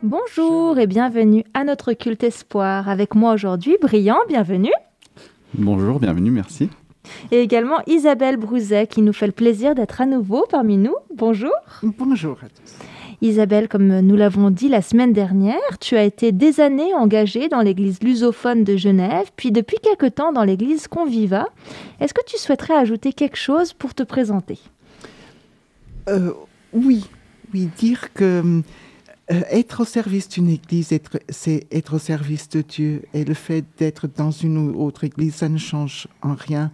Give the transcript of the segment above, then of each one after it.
Bonjour et bienvenue à notre culte espoir. Avec moi aujourd'hui, Brillant, bienvenue. Bonjour, bienvenue, merci. Et également Isabelle Brouzet qui nous fait le plaisir d'être à nouveau parmi nous. Bonjour. Bonjour à tous. Isabelle, comme nous l'avons dit la semaine dernière, tu as été des années engagée dans l'église lusophone de Genève, puis depuis quelque temps dans l'église Conviva. Est-ce que tu souhaiterais ajouter quelque chose pour te présenter ? Oui, dire que être au service d'une église, c'est être au service de Dieu. Et le fait d'être dans une ou autre église, ça ne change en rien.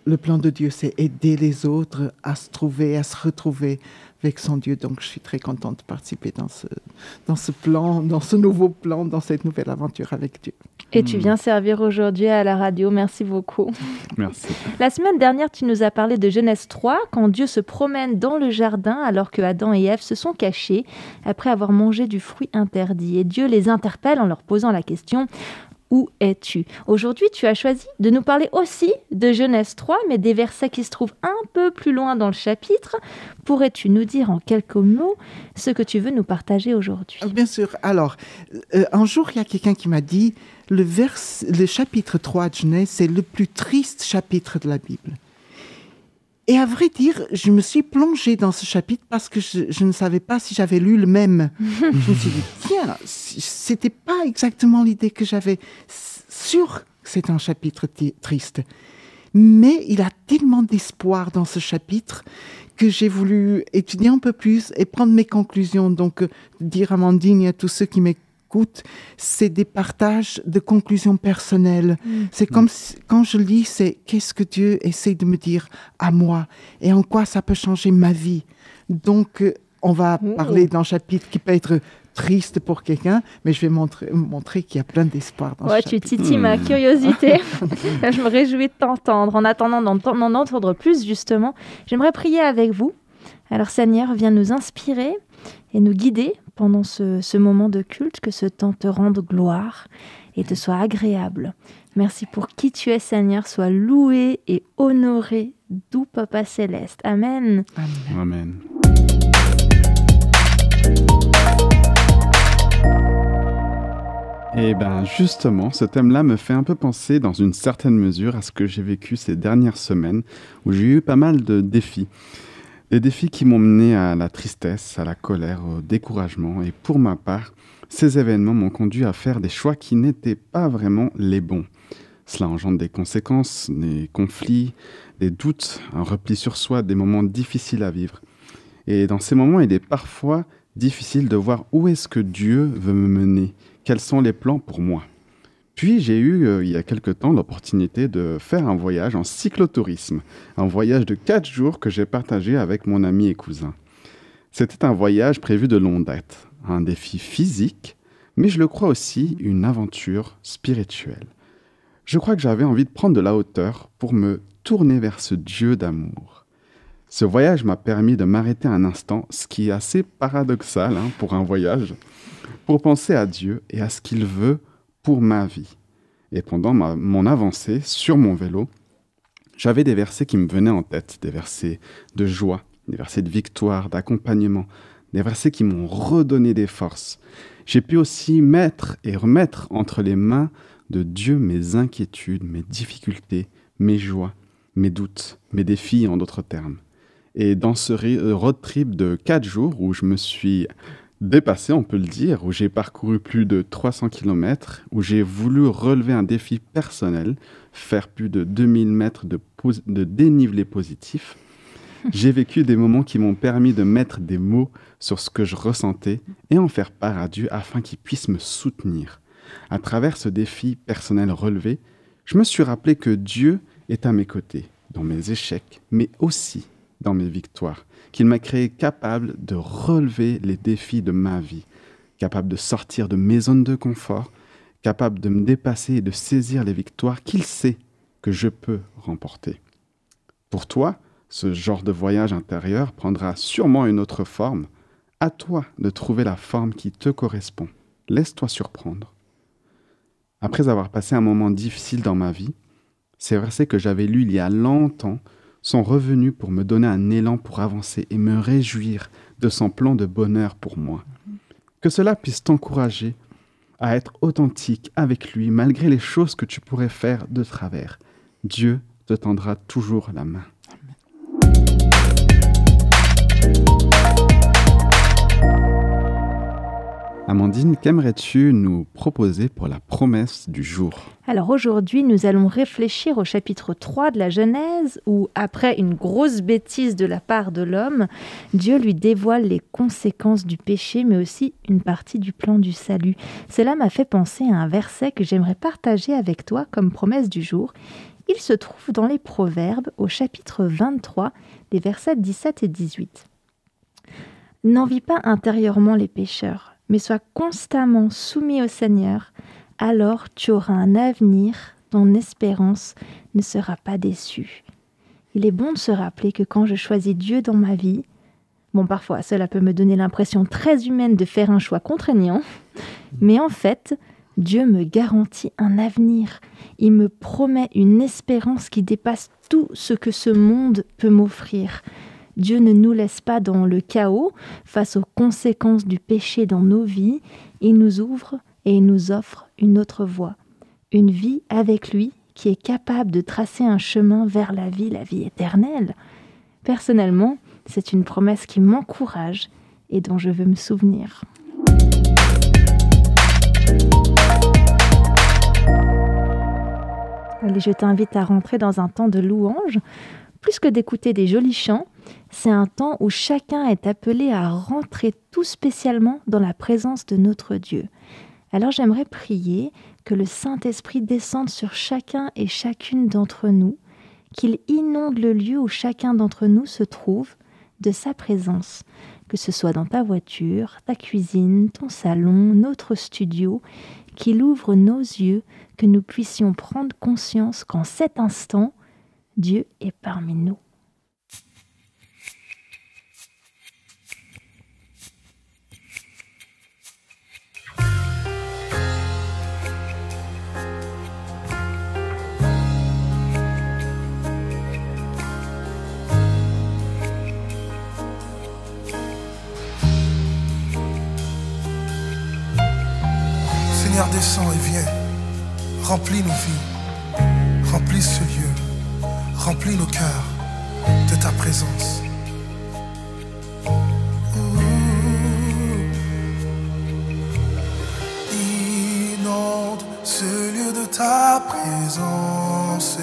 Le plan de Dieu, c'est aider les autres à se trouver, à se retrouver avec son Dieu. Donc, je suis très contente de participer dans ce plan, dans ce nouveau plan, dans cette nouvelle aventure avec Dieu. Et tu viens servir aujourd'hui à la radio. Merci beaucoup. Merci. La semaine dernière, tu nous as parlé de Genèse 3, quand Dieu se promène dans le jardin alors que Adam et Ève se sont cachés après avoir mangé du fruit interdit. Et Dieu les interpelle en leur posant la question: où es-tu ? Aujourd'hui, tu as choisi de nous parler aussi de Genèse 3, mais des versets qui se trouvent un peu plus loin dans le chapitre. Pourrais-tu nous dire en quelques mots ce que tu veux nous partager aujourd'hui ? Bien sûr. Alors, un jour, il y a quelqu'un qui m'a dit le chapitre 3 de Genèse, c'est le plus triste chapitre de la Bible. Et à vrai dire, je me suis plongée dans ce chapitre parce que je ne savais pas si j'avais lu le même. Je me suis dit, tiens, c'était pas exactement l'idée que j'avais. Sûr que c'est un chapitre triste. Mais il a tellement d'espoir dans ce chapitre que j'ai voulu étudier un peu plus et prendre mes conclusions. Donc, dire à Amandine et à tous ceux qui m'écoutent, c'est des partages de conclusions personnelles. C'est comme quand je lis, c'est qu'est-ce que Dieu essaie de me dire à moi et en quoi ça peut changer ma vie. Donc, on va parler d'un chapitre qui peut être triste pour quelqu'un, mais je vais montrer qu'il y a plein d'espoir dans ce chapitre. Tu titilles ma curiosité. Je me réjouis de t'entendre. En attendant d'en entendre plus, justement, j'aimerais prier avec vous. Alors, Seigneur, viens nous inspirer et nous guider pendant ce moment de culte, que ce temps te rende gloire et te soit agréable. Merci pour qui tu es, Seigneur. Sois loué et honoré, doux Papa Céleste. Amen. Amen. Amen. Et bien justement, ce thème-là me fait un peu penser dans une certaine mesure à ce que j'ai vécu ces dernières semaines où j'ai eu pas mal de défis. Des défis qui m'ont mené à la tristesse, à la colère, au découragement. Et pour ma part, ces événements m'ont conduit à faire des choix qui n'étaient pas vraiment les bons. Cela engendre des conséquences, des conflits, des doutes, un repli sur soi, des moments difficiles à vivre. Et dans ces moments, il est parfois difficile de voir où est-ce que Dieu veut me mener, quels sont les plans pour moi. Puis j'ai eu, il y a quelque temps, l'opportunité de faire un voyage en cyclotourisme, un voyage de 4 jours que j'ai partagé avec mon ami et cousin. C'était un voyage prévu de longue date, un défi physique, mais je le crois aussi une aventure spirituelle. Je crois que j'avais envie de prendre de la hauteur pour me tourner vers ce Dieu d'amour. Ce voyage m'a permis de m'arrêter un instant, ce qui est assez paradoxal pour un voyage, pour penser à Dieu et à ce qu'il veut pour ma vie. Et pendant mon avancée sur mon vélo, j'avais des versets qui me venaient en tête, des versets de joie, des versets de victoire, d'accompagnement, des versets qui m'ont redonné des forces. J'ai pu aussi mettre et remettre entre les mains de Dieu mes inquiétudes, mes difficultés, mes joies, mes doutes, mes défis en d'autres termes. Et dans ce road trip de 4 jours où je me suis dépassé, on peut le dire, où j'ai parcouru plus de 300 km, où j'ai voulu relever un défi personnel, faire plus de 2000 mètres de dénivelé positif. J'ai vécu des moments qui m'ont permis de mettre des mots sur ce que je ressentais et en faire part à Dieu afin qu'il puisse me soutenir. À travers ce défi personnel relevé, je me suis rappelé que Dieu est à mes côtés, dans mes échecs, mais aussi dans mes victoires, qu'il m'a créé capable de relever les défis de ma vie, capable de sortir de mes zones de confort, capable de me dépasser et de saisir les victoires qu'il sait que je peux remporter. Pour toi, ce genre de voyage intérieur prendra sûrement une autre forme. À toi de trouver la forme qui te correspond. Laisse-toi surprendre. Après avoir passé un moment difficile dans ma vie, ces versets que j'avais lus il y a longtemps sont revenus pour me donner un élan pour avancer et me réjouir de son plan de bonheur pour moi. Que cela puisse t'encourager à être authentique avec lui malgré les choses que tu pourrais faire de travers. Dieu te tendra toujours la main. Amandine, qu'aimerais-tu nous proposer pour la promesse du jour ? Alors aujourd'hui, nous allons réfléchir au chapitre 3 de la Genèse où, après une grosse bêtise de la part de l'homme, Dieu lui dévoile les conséquences du péché, mais aussi une partie du plan du salut. Cela m'a fait penser à un verset que j'aimerais partager avec toi comme promesse du jour. Il se trouve dans les Proverbes au chapitre 23, les versets 17 et 18. « N'envie pas intérieurement les pécheurs, mais sois constamment soumis au Seigneur, alors tu auras un avenir, ton espérance ne sera pas déçue. » Il est bon de se rappeler que quand je choisis Dieu dans ma vie, parfois cela peut me donner l'impression très humaine de faire un choix contraignant, mais en fait, Dieu me garantit un avenir. Il me promet une espérance qui dépasse tout ce que ce monde peut m'offrir. Dieu ne nous laisse pas dans le chaos face aux conséquences du péché dans nos vies. Il nous ouvre et il nous offre une autre voie. Une vie avec lui qui est capable de tracer un chemin vers la vie éternelle. Personnellement, c'est une promesse qui m'encourage et dont je veux me souvenir. Allez, je t'invite à rentrer dans un temps de louange. Plus que d'écouter des jolis chants, c'est un temps où chacun est appelé à rentrer tout spécialement dans la présence de notre Dieu. Alors j'aimerais prier que le Saint-Esprit descende sur chacun et chacune d'entre nous, qu'il inonde le lieu où chacun d'entre nous se trouve de sa présence, que ce soit dans ta voiture, ta cuisine, ton salon, notre studio, qu'il ouvre nos yeux, que nous puissions prendre conscience qu'en cet instant, Dieu est parmi nous. Seigneur, descends et viens, remplis nos vies, remplis ce lieu, remplis nos cœurs de ta présence. Inonde ce lieu de ta présence,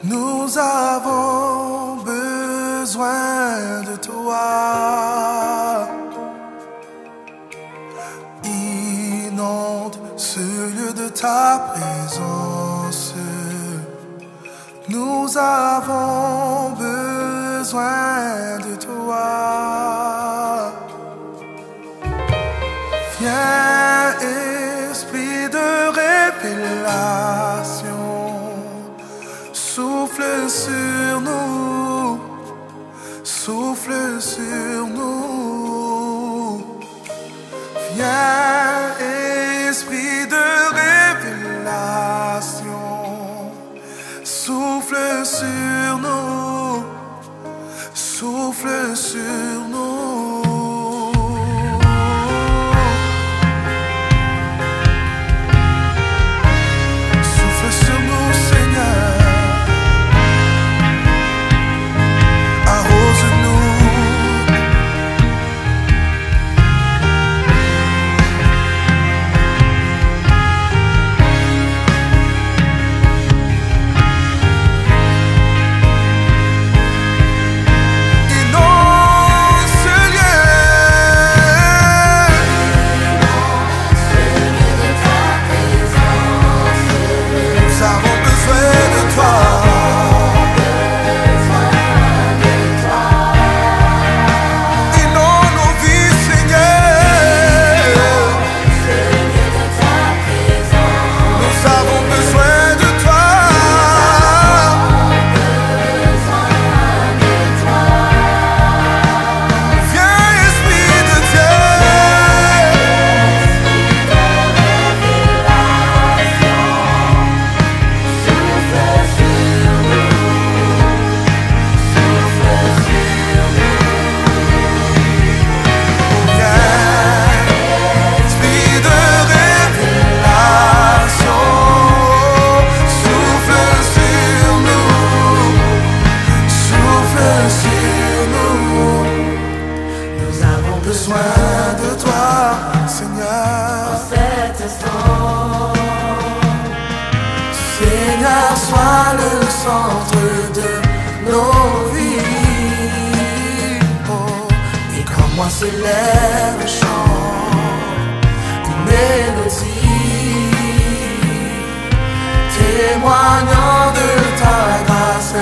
nous avons besoin de toi. Inonde ce lieu de ta présence, nous avons besoin de toi. Viens, esprit de révélation, souffle sur nous, souffle sur nous. Viens, esprit de révélation, souffle sur nous, souffle sur nous. Souffle sur nous, Seigneur. Arrose-nous. Seigneur, sois le centre de nos vies. Oh, et quand moi s'élève le chant, une mélodie, témoignant de ta grâce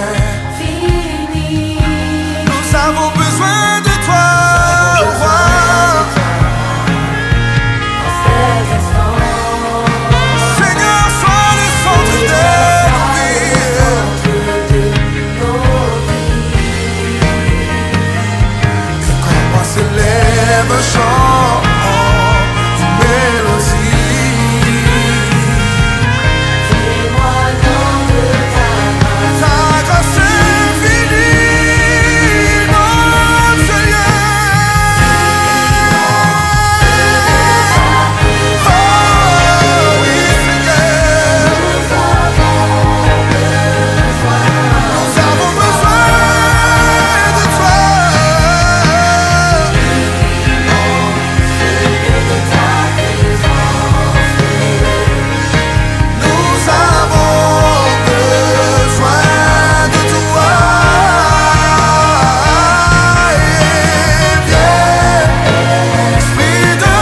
infinie. Nous avons besoin de toi, roi. Seigneur, sois le centre de nos vies. Et quand moi s'élève un chant, une mélodie, ta grâce infinie, mon Seigneur. Oh oui, Seigneur, nous avons besoin de toi. Nous avons besoin de toi. Et viens, esprit de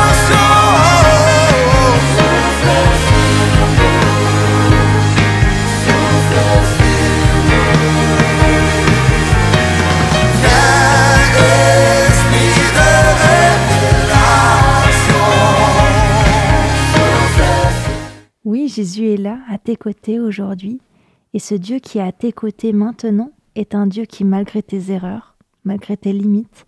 révélation. Viens, esprit de révélation. Oui, Jésus est là, à tes côtés aujourd'hui. Et ce Dieu qui est à tes côtés maintenant est un Dieu qui, malgré tes erreurs, malgré tes limites,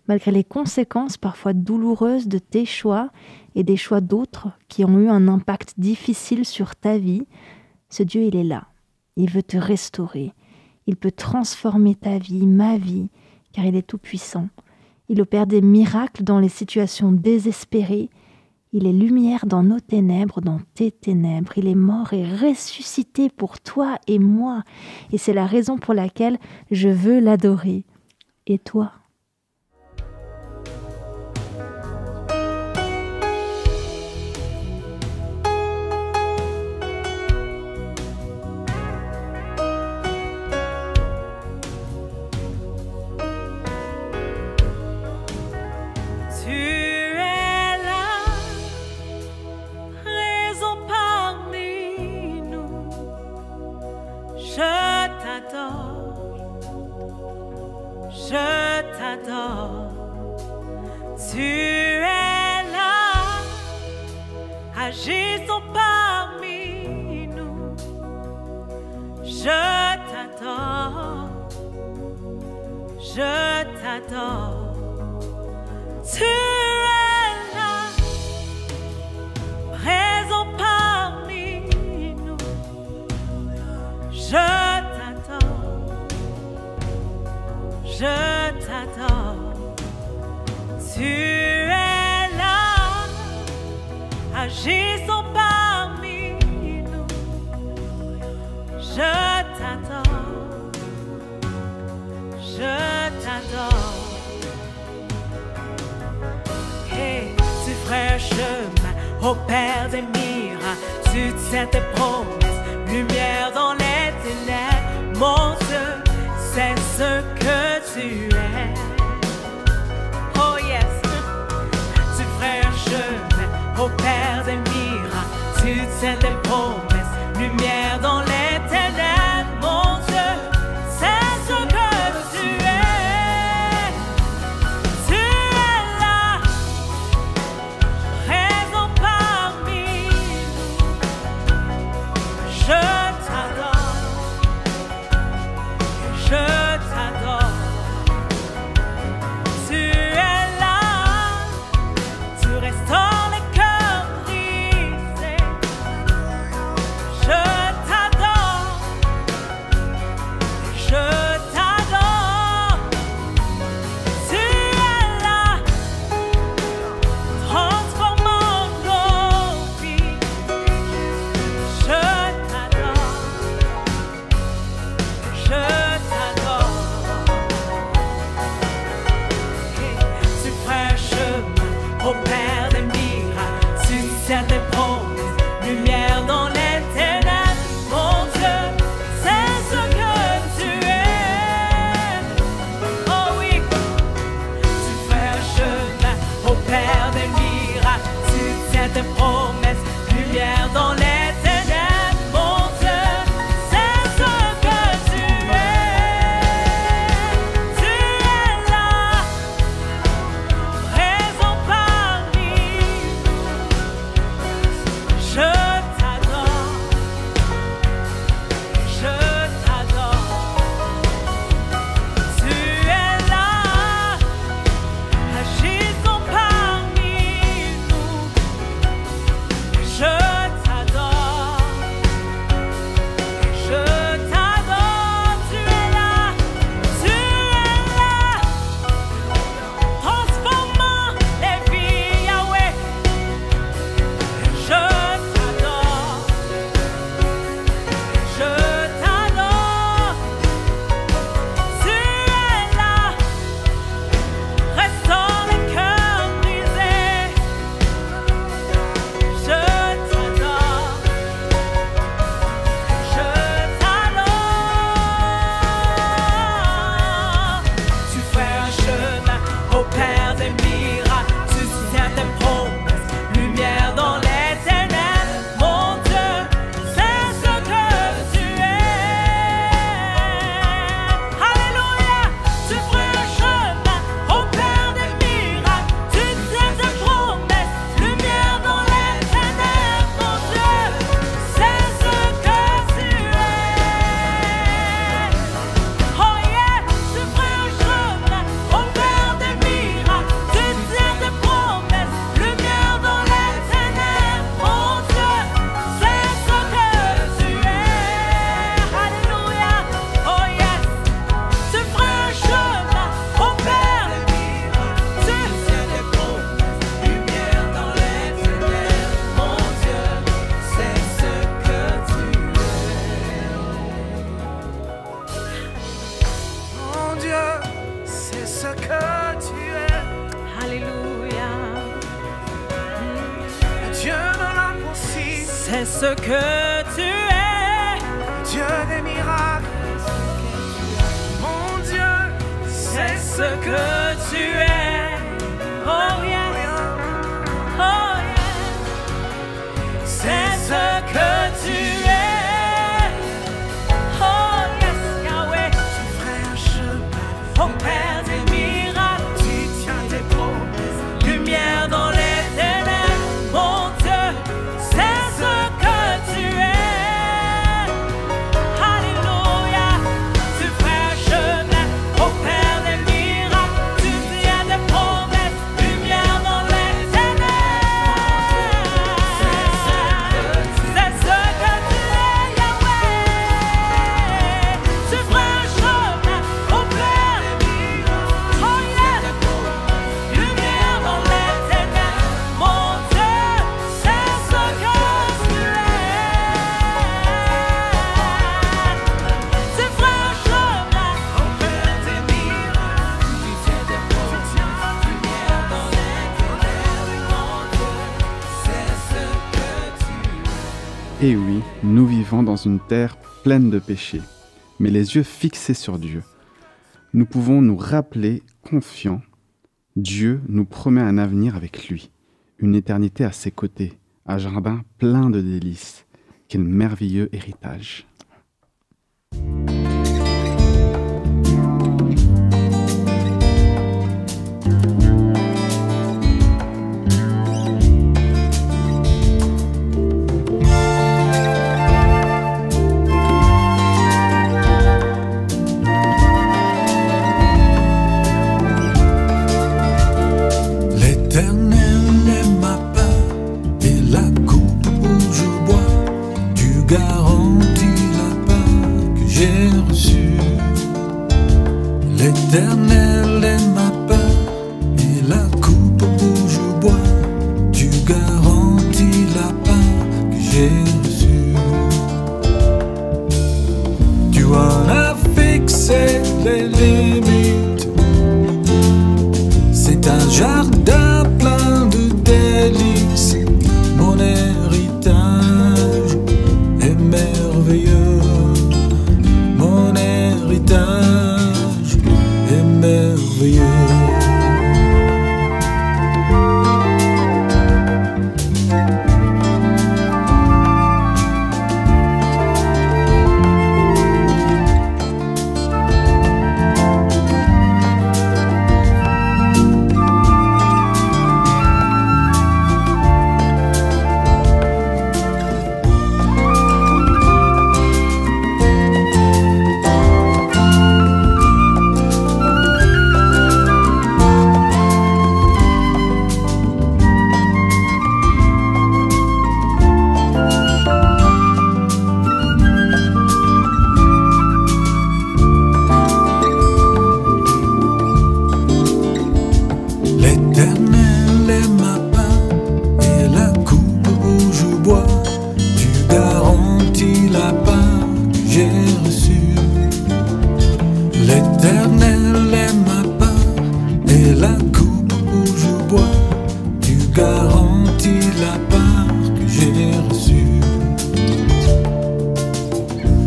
malgré les conséquences parfois douloureuses de tes choix et des choix d'autres qui ont eu un impact difficile sur ta vie, ce Dieu, il est là. Il veut te restaurer. Il peut transformer ta vie, ma vie, car il est tout-puissant. Il opère des miracles dans les situations désespérées. Il est lumière dans nos ténèbres, dans tes ténèbres. Il est mort et ressuscité pour toi et moi. Et c'est la raison pour laquelle je veux l'adorer. Et toi ? Tu es là, raison parmi nous. Je t'adore. Tu es là, agissons parmi nous. Je t'adore. Tu es là, présent parmi nous. Je t'adore. Tu es là, agissons parmi nous. Je t'adore. Et tu ferais chemin au Père des miracles. Tu tiens tes promesses, lumière dans les ténèbres. Mon Dieu, c'est ce que tu es. Oh yes. Tu ferais chemin au Père des miracles. Tu tiens tes promesses, lumière dans les ténèbres. Mon Dieu, c'est ce que tu es. Tu es là, présent parmi nous. Je t'adore. Tu es là, tu restaures les cœurs brisés. ce que tu es. Dieu des miracles, mon Dieu, C'est ce que tu es. Oh yeah, oh yeah. C'est ce que tu es. Oh yes, Yahweh. tu ferais un chemin, Au Père des miracles, tu tiens tes promesses. lumière dans les ténèbres, mon Dieu, c'est ce que tu es. Alléluia, tu fais un chemin, au Père des miracles, tu tiens des promesses, lumière dans les ténèbres. C'est ce que tu es, Yahweh. Tu fais un chemin, au Père des miracles, oh yeah. Lumière dans les ténèbres, mon Dieu, c'est ce que tu es. Tu feras un chemin, Au Père des miracles, tu tiens tes promesses. Lumière dans les ténèbres, mon Dieu, c'est ce que tu es. Et oui, nous vivons dans une terre pleine de péchés, mais les yeux fixés sur Dieu. Nous pouvons nous rappeler confiants. Dieu nous promet un avenir avec lui, une éternité à ses côtés, un jardin plein de délices. Quel merveilleux héritage. L'Éternel est ma paix et la coupe où je bois. Tu garantis la paix que j'ai reçue. L'Éternel est ma paix et la coupe où je bois. Tu garantis la paix que j'ai reçue. Tu en as fixé les limites. C'est un jardin plein de délices. Mon héritage est merveilleux. Mon héritage est merveilleux. L'Éternel est ma paix et la coupe où je bois. Tu garantis la paix que j'ai reçue. L'Éternel est ma paix et la coupe où je bois. Tu garantis la paix que j'ai reçue.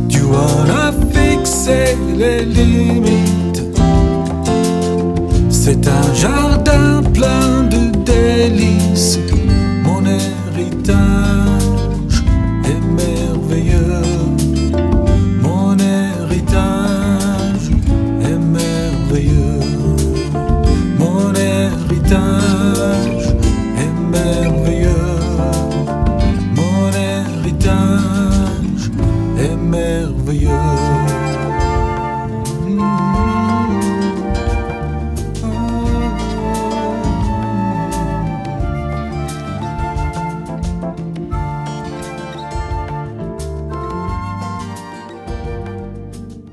Tu en as fixé les limites. C'est un jardin plein de délices. Mon héritage est merveilleux. Mon héritage est merveilleux. Mon héritage est merveilleux. Mon héritage est merveilleux.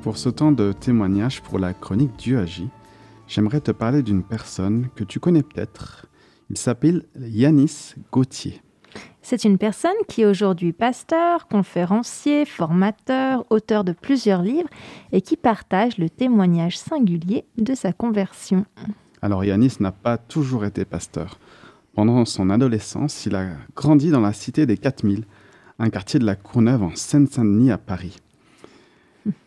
Pour ce temps de témoignage pour la chronique Dieu agit, j'aimerais te parler d'une personne que tu connais peut-être. Il s'appelle Yanis Gauthier. C'est une personne qui est aujourd'hui pasteur, conférencier, formateur, auteur de plusieurs livres et qui partage le témoignage singulier de sa conversion. Alors Yanis n'a pas toujours été pasteur. Pendant son adolescence, il a grandi dans la cité des 4000, un quartier de la Courneuve en Seine-Saint-Denis à Paris.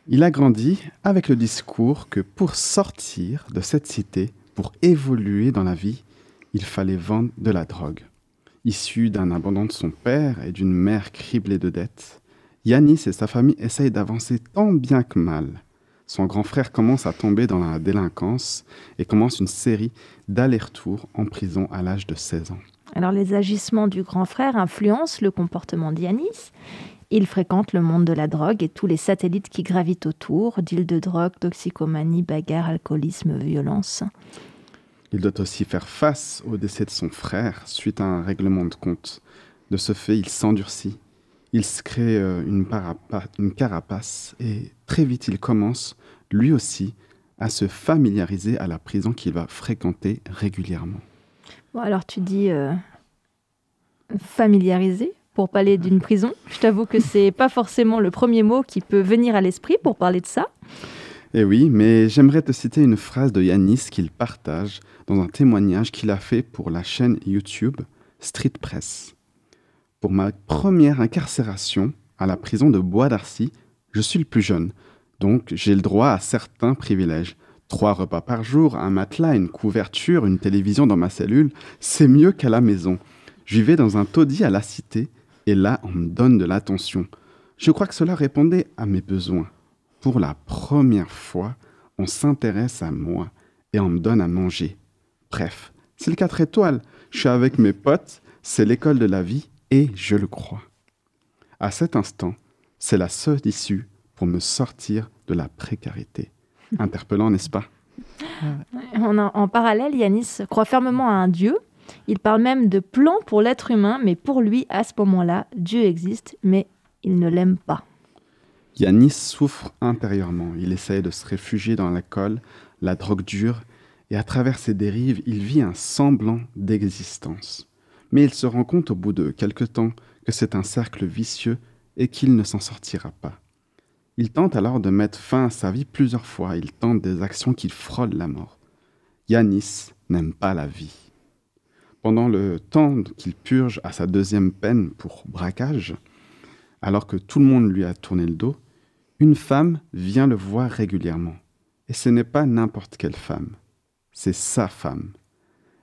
Il a grandi avec le discours que pour sortir de cette cité, pour évoluer dans la vie, il fallait vendre de la drogue. Issu d'un abandon de son père et d'une mère criblée de dettes, Yanis et sa famille essayent d'avancer tant bien que mal. Son grand frère commence à tomber dans la délinquance et commence une série d'allers-retours en prison à l'âge de 16 ans. Alors les agissements du grand frère influencent le comportement d'Yanis. Il fréquente le monde de la drogue et tous les satellites qui gravitent autour, deal de drogue, toxicomanie, bagarre, alcoolisme, violence. Il doit aussi faire face au décès de son frère suite à un règlement de compte. De ce fait, il s'endurcit. Il se crée une carapace et très vite, il commence, lui aussi, à se familiariser à la prison qu'il va fréquenter régulièrement. Bon, alors tu dis familiariser pour parler d'une prison. Je t'avoue que c'est pas forcément le premier mot qui peut venir à l'esprit pour parler de ça. Eh oui, mais j'aimerais te citer une phrase de Yanis qu'il partage dans un témoignage qu'il a fait pour la chaîne YouTube Street Press. Pour ma première incarcération à la prison de Bois d'Arcy, je suis le plus jeune, donc j'ai le droit à certains privilèges. 3 repas par jour, un matelas, une couverture, une télévision dans ma cellule, c'est mieux qu'à la maison. Je vivais dans un taudis à la cité, et là, on me donne de l'attention. Je crois que cela répondait à mes besoins. Pour la première fois, on s'intéresse à moi, et on me donne à manger. Bref, c'est le 4 étoiles. Je suis avec mes potes, c'est l'école de la vie, et je le crois. À cet instant, c'est la seule issue pour me sortir de la précarité. Interpellant, n'est-ce pas? En parallèle, Yanis croit fermement à un Dieu. Il parle même de plan pour l'être humain, mais pour lui, à ce moment-là, Dieu existe, mais il ne l'aime pas. Yanis souffre intérieurement. Il essaye de se réfugier dans l'alcool, la drogue dure, et à travers ses dérives, il vit un semblant d'existence. Mais il se rend compte au bout de quelque temps que c'est un cercle vicieux et qu'il ne s'en sortira pas. Il tente alors de mettre fin à sa vie plusieurs fois. Il tente des actions qui frôlent la mort. Yanis n'aime pas la vie. Pendant le temps qu'il purge à sa 2e peine pour braquage, alors que tout le monde lui a tourné le dos, une femme vient le voir régulièrement. Et ce n'est pas n'importe quelle femme, c'est sa femme.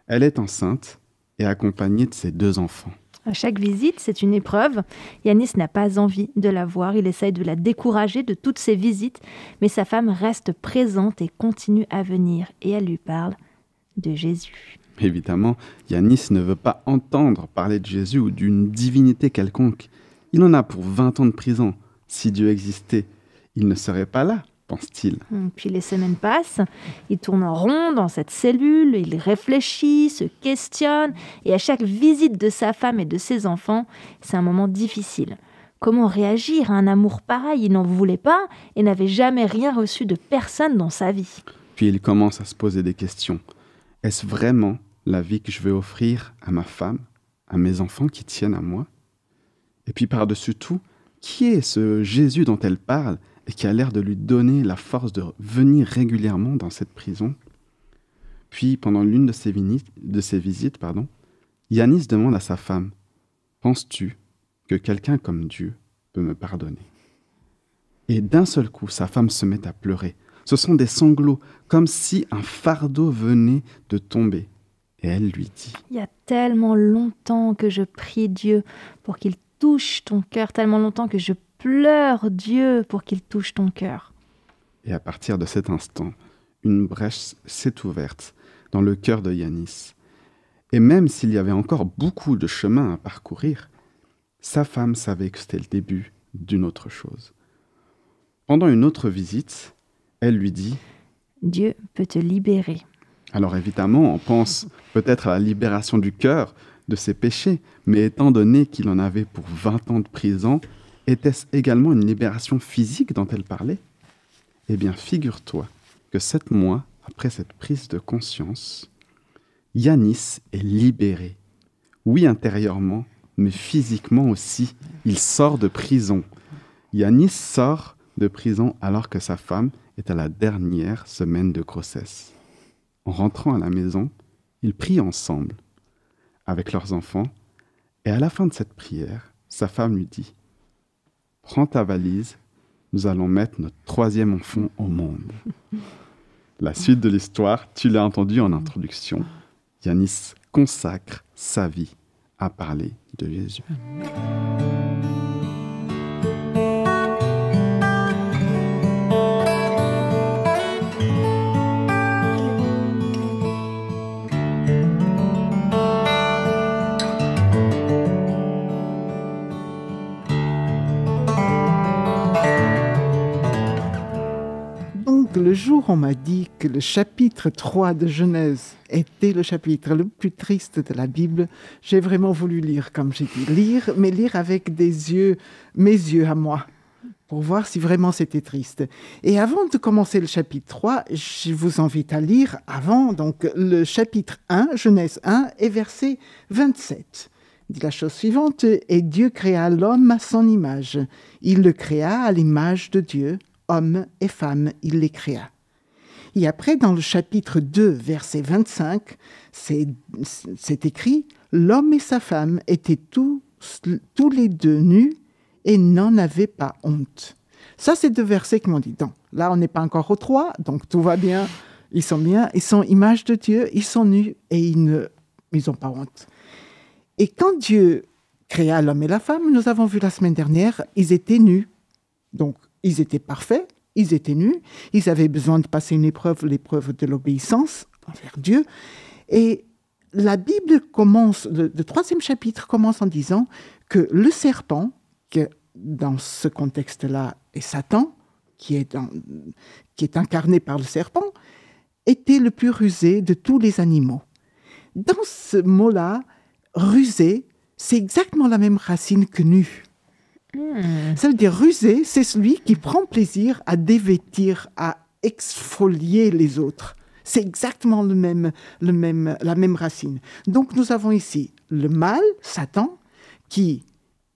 Elle est enceinte et accompagnée de ses 2 enfants. À chaque visite, c'est une épreuve. Yanis n'a pas envie de la voir. Il essaye de la décourager de toutes ses visites, mais sa femme reste présente et continue à venir. Et elle lui parle de Jésus. Évidemment, Yanis ne veut pas entendre parler de Jésus ou d'une divinité quelconque. Il en a pour 20 ans de prison. Si Dieu existait, il ne serait pas là, pense-t-il. Puis les semaines passent, il tourne en rond dans cette cellule, il réfléchit, se questionne, et à chaque visite de sa femme et de ses enfants, c'est un moment difficile. Comment réagir à un amour pareil? Il n'en voulait pas et n'avait jamais rien reçu de personne dans sa vie. Puis il commence à se poser des questions. Est-ce vraiment la vie que je vais offrir à ma femme, à mes enfants qui tiennent à moi? Et puis par-dessus tout, qui est ce Jésus dont elle parle et qui a l'air de lui donner la force de venir régulièrement dans cette prison? Puis, pendant l'une de ses visites, Yanis demande à sa femme, « Penses-tu que quelqu'un comme Dieu peut me pardonner ?» Et d'un seul coup, sa femme se met à pleurer. Ce sont des sanglots, comme si un fardeau venait de tomber. Et elle lui dit, Il y a tellement longtemps que je prie Dieu pour qu'il touche ton cœur, tellement longtemps que je pleure Dieu pour qu'il touche ton cœur. Et à partir de cet instant, une brèche s'est ouverte dans le cœur de Yanis. Et même s'il y avait encore beaucoup de chemin à parcourir, sa femme savait que c'était le début d'une autre chose. Pendant une autre visite, elle lui dit « Dieu peut te libérer. » Alors évidemment, on pense peut-être à la libération du cœur de ses péchés, mais étant donné qu'il en avait pour 20 ans de prison, était-ce également une libération physique dont elle parlait? Eh bien, figure-toi que 7 mois après cette prise de conscience, Yanis est libéré. Oui, intérieurement, mais physiquement aussi. Il sort de prison. Yanis sort de prison alors que sa femme est à la dernière semaine de grossesse. En rentrant à la maison, ils prient ensemble avec leurs enfants et à la fin de cette prière, sa femme lui dit prends ta valise, nous allons mettre notre 3e enfant au monde. La suite de l'histoire, tu l'as entendu en introduction. Yanis consacre sa vie à parler de Jésus. Donc, le jour où on m'a dit que le chapitre 3 de Genèse était le chapitre le plus triste de la Bible, j'ai vraiment voulu lire, comme j'ai dit. Lire, mais lire avec mes yeux à moi, pour voir si vraiment c'était triste. Et avant de commencer le chapitre 3, je vous invite à lire avant, donc le chapitre 1, Genèse 1, et verset 27. Il dit la chose suivante, « Et Dieu créa l'homme à son image. Il le créa à l'image de Dieu. Hommes et femmes, il les créa. » Et après, dans le chapitre 2, verset 25, c'est écrit « L'homme et sa femme étaient tous les deux nus et n'en avaient pas honte. » Ça, c'est 2 versets qui m'ont dit « Non, là, on n'est pas encore au 3, donc tout va bien. Ils sont image de Dieu, ils sont nus et ils n'ont pas honte. » Et quand Dieu créa l'homme et la femme, nous avons vu la semaine dernière, ils étaient nus. Donc, ils étaient parfaits, ils étaient nus, ils avaient besoin de passer une épreuve, l'épreuve de l'obéissance envers Dieu. Et la Bible commence, le 3e chapitre commence en disant que le serpent, que dans ce contexte-là est Satan, qui est incarné par le serpent, était le plus rusé de tous les animaux. Dans ce mot-là, rusé, c'est exactement la même racine que nu. Ça veut dire rusé, c'est celui qui prend plaisir à dévêtir, à exfolier les autres. C'est exactement la même racine. Donc nous avons ici le mâle, Satan, qui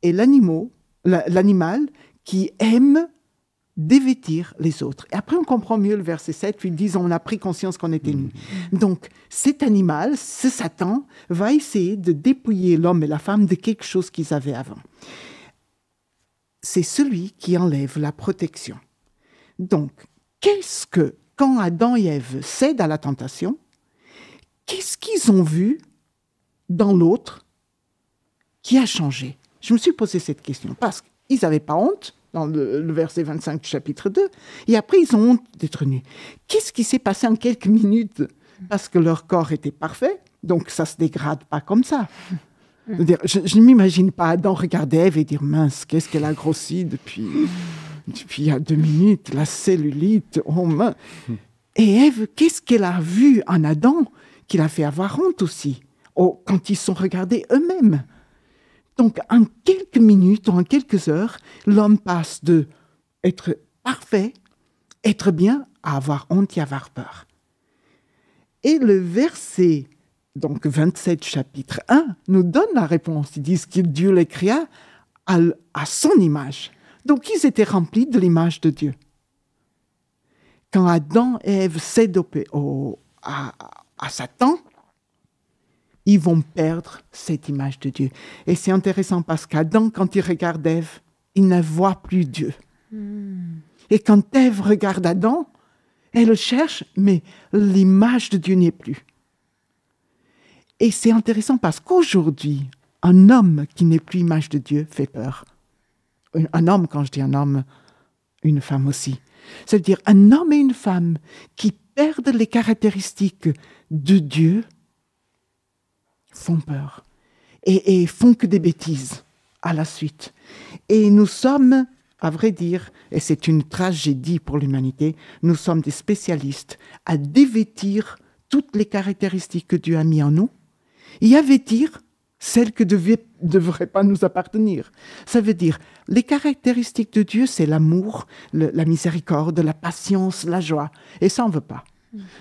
est l'animal qui aime dévêtir les autres. Et après on comprend mieux le verset 7, où ils disent on a pris conscience qu'on était nus. Donc cet animal, ce Satan, va essayer de dépouiller l'homme et la femme de quelque chose qu'ils avaient avant. C'est celui qui enlève la protection. Donc, quand Adam et Ève cèdent à la tentation, qu'est-ce qu'ils ont vu dans l'autre qui a changé? Je me suis posé cette question parce qu'ils n'avaient pas honte, dans le verset 25 du chapitre 2, et après ils ont honte d'être nus. Qu'est-ce qui s'est passé en quelques minutes? Parce que leur corps était parfait, donc ça ne se dégrade pas comme ça. Je ne m'imagine pas Adam regarder Ève et dire « Mince, qu'est-ce qu'elle a grossi depuis il y a 2 minutes, la cellulite, oh mince !» Et Ève, qu'est-ce qu'elle a vu en Adam qui l'a fait avoir honte aussi, quand ils sont regardés eux-mêmes. Donc, en quelques minutes ou en quelques heures, l'homme passe de être parfait, être bien, à avoir honte et avoir peur. Et le verset donc 27 chapitre 1 nous donne la réponse. Ils disent que Dieu les créa à son image. Donc ils étaient remplis de l'image de Dieu. Quand Adam et Ève cèdent à Satan, ils vont perdre cette image de Dieu. Et c'est intéressant parce qu'Adam, quand il regarde Ève, il ne voit plus Dieu. Et quand Ève regarde Adam, elle le cherche, mais l'image de Dieu n'est plus. Et c'est intéressant parce qu'aujourd'hui, un homme qui n'est plus image de Dieu fait peur. Un homme, quand je dis un homme, une femme aussi. C'est-à-dire un homme et une femme qui perdent les caractéristiques de Dieu font peur et font que des bêtises à la suite. Et nous sommes, à vrai dire, et c'est une tragédie pour l'humanité, nous sommes des spécialistes à dévêtir toutes les caractéristiques que Dieu a mis en nous et à vêtir celles qui ne devraient pas nous appartenir. Ça veut dire, les caractéristiques de Dieu, c'est l'amour, la miséricorde, la patience, la joie. Et ça, on ne veut pas.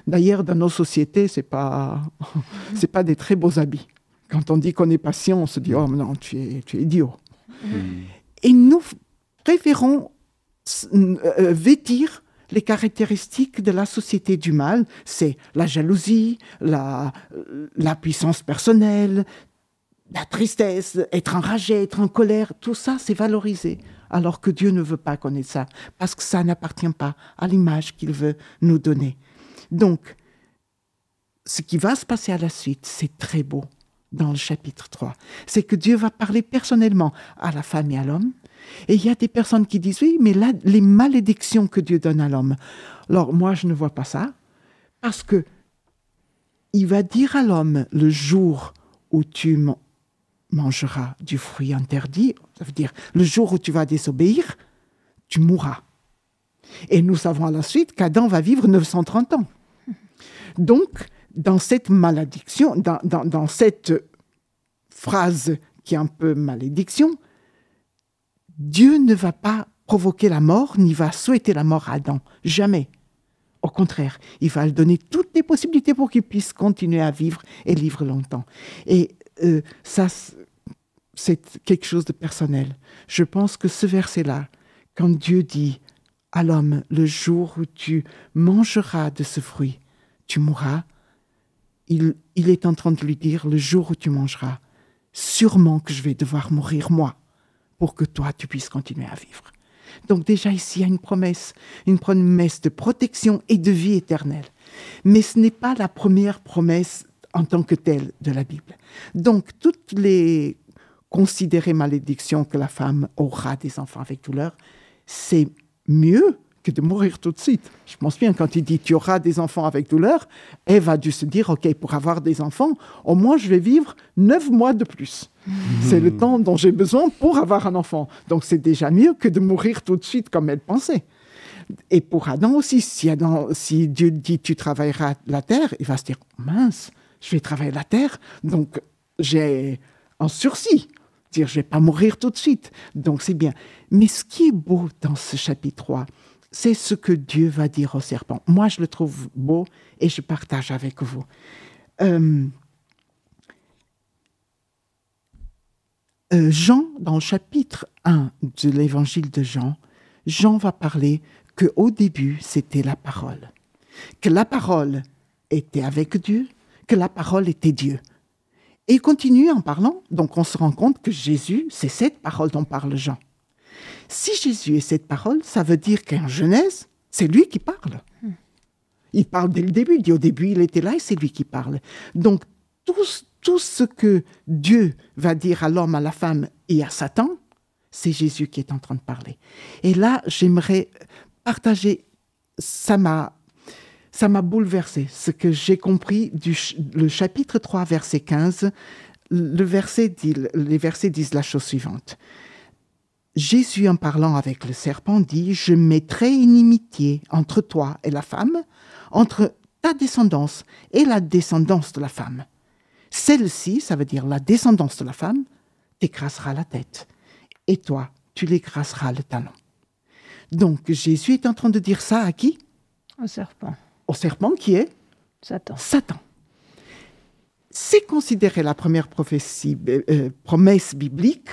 D'ailleurs, dans nos sociétés, ce n'est pas des très beaux habits. Quand on dit qu'on est patient, on se dit « Oh non, tu es idiot ». Et nous préférons vêtir les caractéristiques de la société du mal. C'est la jalousie, la puissance personnelle, la tristesse, être enragé, être en colère. Tout ça, c'est valorisé. alors que Dieu ne veut pas qu'on ait ça, parce que ça n'appartient pas à l'image qu'il veut nous donner. Donc, ce qui va se passer à la suite, c'est très beau dans le chapitre 3. C'est que Dieu va parler personnellement à la femme et à l'homme. Et il y a des personnes qui disent, oui, mais là, les malédictions que Dieu donne à l'homme. Alors, moi, je ne vois pas ça, parce que il va dire à l'homme, le jour où tu mangeras du fruit interdit, ça veut dire, le jour où tu vas désobéir, tu mourras. Et nous savons à la suite qu'Adam va vivre 930 ans. Donc, dans cette malédiction, dans cette phrase qui est un peu malédiction, Dieu ne va pas provoquer la mort, ni va souhaiter la mort à Adam. Jamais. Au contraire, il va lui donner toutes les possibilités pour qu'il puisse continuer à vivre et vivre longtemps. Et ça, c'est quelque chose de personnel. Je pense que ce verset-là, quand Dieu dit à l'homme, le jour où tu mangeras de ce fruit, tu mourras, il est en train de lui dire, le jour où tu mangeras, sûrement que je vais devoir mourir moi, pour que toi, tu puisses continuer à vivre. Donc déjà ici, il y a une promesse de protection et de vie éternelle. Mais ce n'est pas la première promesse en tant que telle de la Bible. Donc toutes les considérées malédictions que la femme aura des enfants avec douleur, c'est mieux que de mourir tout de suite. Je pense bien, quand il dit « tu auras des enfants avec douleur », Ève a dû se dire « ok, pour avoir des enfants, au moins je vais vivre 9 mois de plus. C'est le temps dont j'ai besoin pour avoir un enfant. Donc c'est déjà mieux que de mourir tout de suite comme elle pensait. » Et pour Adam aussi, si Dieu dit « tu travailleras la terre », il va se dire « mince, je vais travailler la terre, donc j'ai un sursis. » Dire, je ne vais pas mourir tout de suite. Donc c'est bien. Mais ce qui est beau dans ce chapitre 3, c'est ce que Dieu va dire au serpent. Moi, je le trouve beau et je partage avec vous. Jean, dans le chapitre 1 de l'évangile de Jean, Jean va parler qu'au début, c'était la parole. Que la parole était avec Dieu, que la parole était Dieu. Et il continue en parlant, donc on se rend compte que Jésus, c'est cette parole dont parle Jean. Si Jésus est cette parole, ça veut dire qu'en Genèse, c'est lui qui parle. Il parle dès le début, il dit au début il était là et c'est lui qui parle. Donc tout ce que Dieu va dire à l'homme, à la femme et à Satan, c'est Jésus qui est en train de parler. Et là, j'aimerais partager, ça m'a bouleversé, ce que j'ai compris le chapitre 3, verset 15. Les versets disent la chose suivante. Jésus, en parlant avec le serpent, dit « Je mettrai inimitié entre toi et la femme, entre ta descendance et la descendance de la femme. Celle-ci, ça veut dire la descendance de la femme, t'écrasera la tête, et toi, tu l'écraseras le talon. » Donc, Jésus est en train de dire ça à qui? Au serpent. Au serpent qui est Satan. Satan. C'est considéré la première promesse biblique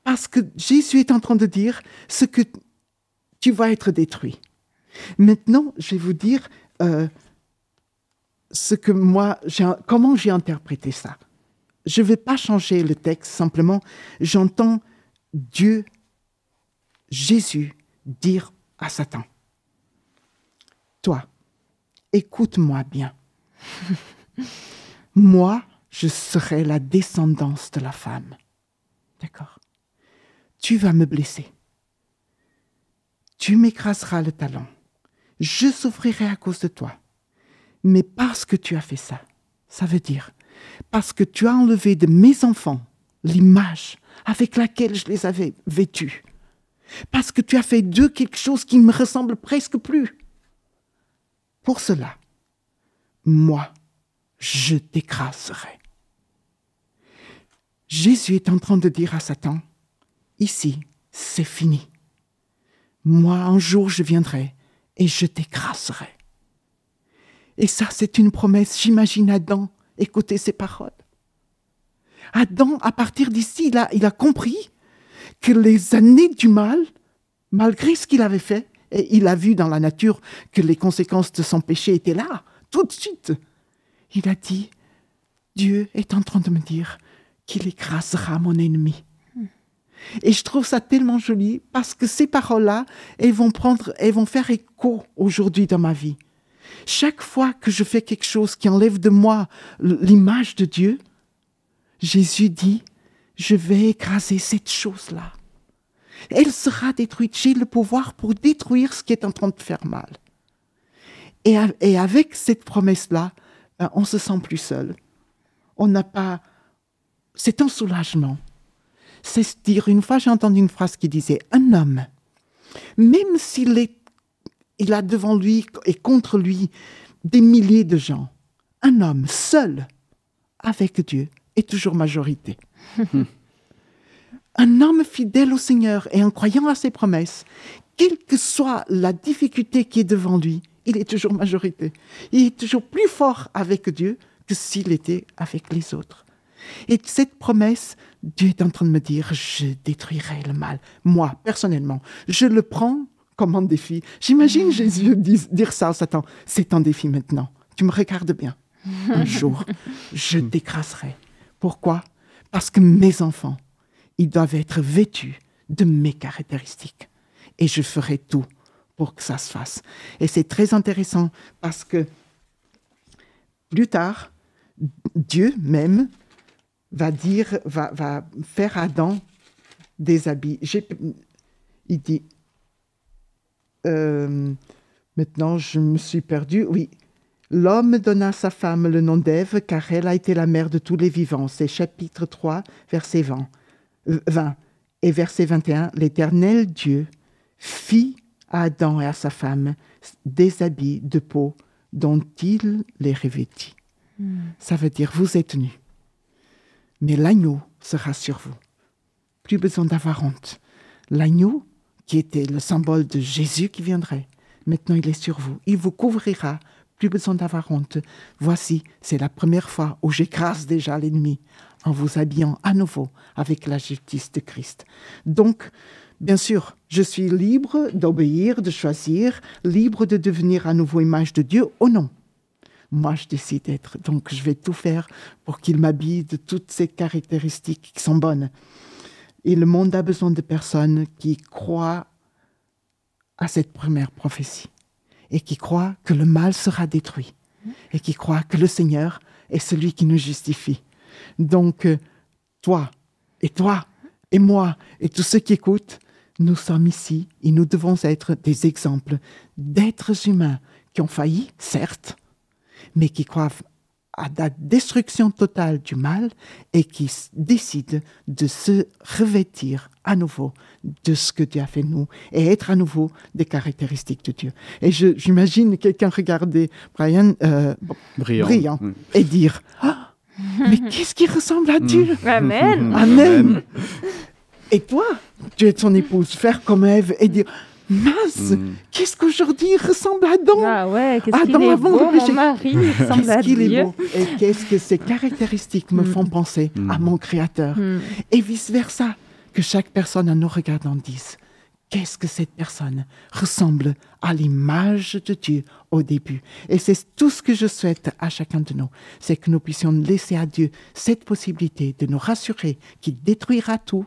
parce que Jésus est en train de dire ce que tu vas être détruit. Maintenant, je vais vous dire comment j'ai interprété ça. Je ne vais pas changer le texte, simplement, j'entends Jésus dire à Satan, « Toi, écoute-moi bien. Moi, je serai la descendance de la femme. D'accord? Tu vas me blesser. Tu m'écraseras le talon. Je souffrirai à cause de toi. Mais parce que tu as fait ça, ça veut dire parce que tu as enlevé de mes enfants l'image avec laquelle je les avais vêtus. Parce que tu as fait d'eux quelque chose qui ne me ressemble presque plus. Pour cela, moi, je t'écraserai. » Jésus est en train de dire à Satan, ici, c'est fini. Moi, un jour, je viendrai et je t'écraserai. Et ça, c'est une promesse. J'imagine Adam écouter ces paroles. Adam, à partir d'ici, il a compris que les années du mal, malgré ce qu'il avait fait, et il a vu dans la nature que les conséquences de son péché étaient là, tout de suite. Il a dit, Dieu est en train de me dire qu'il écrasera mon ennemi. Et je trouve ça tellement joli parce que ces paroles-là, elles vont faire écho aujourd'hui dans ma vie. Chaque fois que je fais quelque chose qui enlève de moi l'image de Dieu, Jésus dit, je vais écraser cette chose-là. Elle sera détruite. J'ai le pouvoir pour détruire ce qui est en train de faire mal. Et avec cette promesse-là, on se sent plus seul. On n'a pas... C'est un soulagement. C'est dire, une fois j'ai entendu une phrase qui disait, un homme, même il a devant lui et contre lui des milliers de gens, un homme seul avec Dieu est toujours majorité. Un homme fidèle au Seigneur et en croyant à ses promesses, quelle que soit la difficulté qui est devant lui, il est toujours majorité. Il est toujours plus fort avec Dieu que s'il était avec les autres. Et cette promesse, Dieu est en train de me dire, je détruirai le mal. Moi, personnellement, je le prends comme un défi. J'imagine Jésus dire ça à Satan, c'est un défi maintenant. Tu me regardes bien. Un jour, je t'écraserai. Pourquoi? Parce que mes enfants, ils doivent être vêtus de mes caractéristiques. Et je ferai tout pour que ça se fasse. Et c'est très intéressant parce que plus tard, Dieu même va faire à Adam des habits. Il dit, maintenant je me suis perdu, oui. L'homme donna à sa femme le nom d'Ève, car elle a été la mère de tous les vivants. C'est chapitre 3, verset 20. Et verset 21, l'Éternel Dieu fit à Adam et à sa femme des habits de peau dont il les revêtit. Ça veut dire, vous êtes nus, mais l'agneau sera sur vous. Plus besoin d'avoir honte. L'agneau, qui était le symbole de Jésus qui viendrait, maintenant il est sur vous. Il vous couvrira. Plus besoin d'avoir honte. Voici, c'est la première fois où j'écrase déjà l'ennemi en vous habillant à nouveau avec la justice de Christ. Donc, bien sûr, je suis libre d'obéir, de choisir, libre de devenir à nouveau image de Dieu ou non. Moi, je décide d'être. Donc, je vais tout faire pour qu'il m'habille de toutes ces caractéristiques qui sont bonnes. Et le monde a besoin de personnes qui croient à cette première prophétie et qui croient que le mal sera détruit et qui croient que le Seigneur est celui qui nous justifie. Donc, toi et moi et tous ceux qui écoutent, nous sommes ici et nous devons être des exemples d'êtres humains qui ont failli, certes, mais qui croient à la destruction totale du mal et qui décident de se revêtir à nouveau de ce que Dieu a fait de nous et être à nouveau des caractéristiques de Dieu. Et j'imagine quelqu'un regarder Brian brillant et dire ah, mais qu'est-ce qui ressemble à Dieu? Amen. Amen. Et toi, tu es son épouse, faire comme Ève et dire mince, qu'est-ce qu'aujourd'hui ressemble à Adam? Ah ouais, qu'est-ce qu'il Adam est avant beau, le péché. mon mari, il ressemble à Qu'est-ce qu'il Dieu. est beau et qu'est-ce que ces caractéristiques me font penser à mon Créateur. Et vice-versa, que chaque personne en nous regardant dise qu'est-ce que cette personne ressemble à l'image de Dieu au début. Et c'est tout ce que je souhaite à chacun de nous, c'est que nous puissions laisser à Dieu cette possibilité de nous rassurer qu'il détruira tout.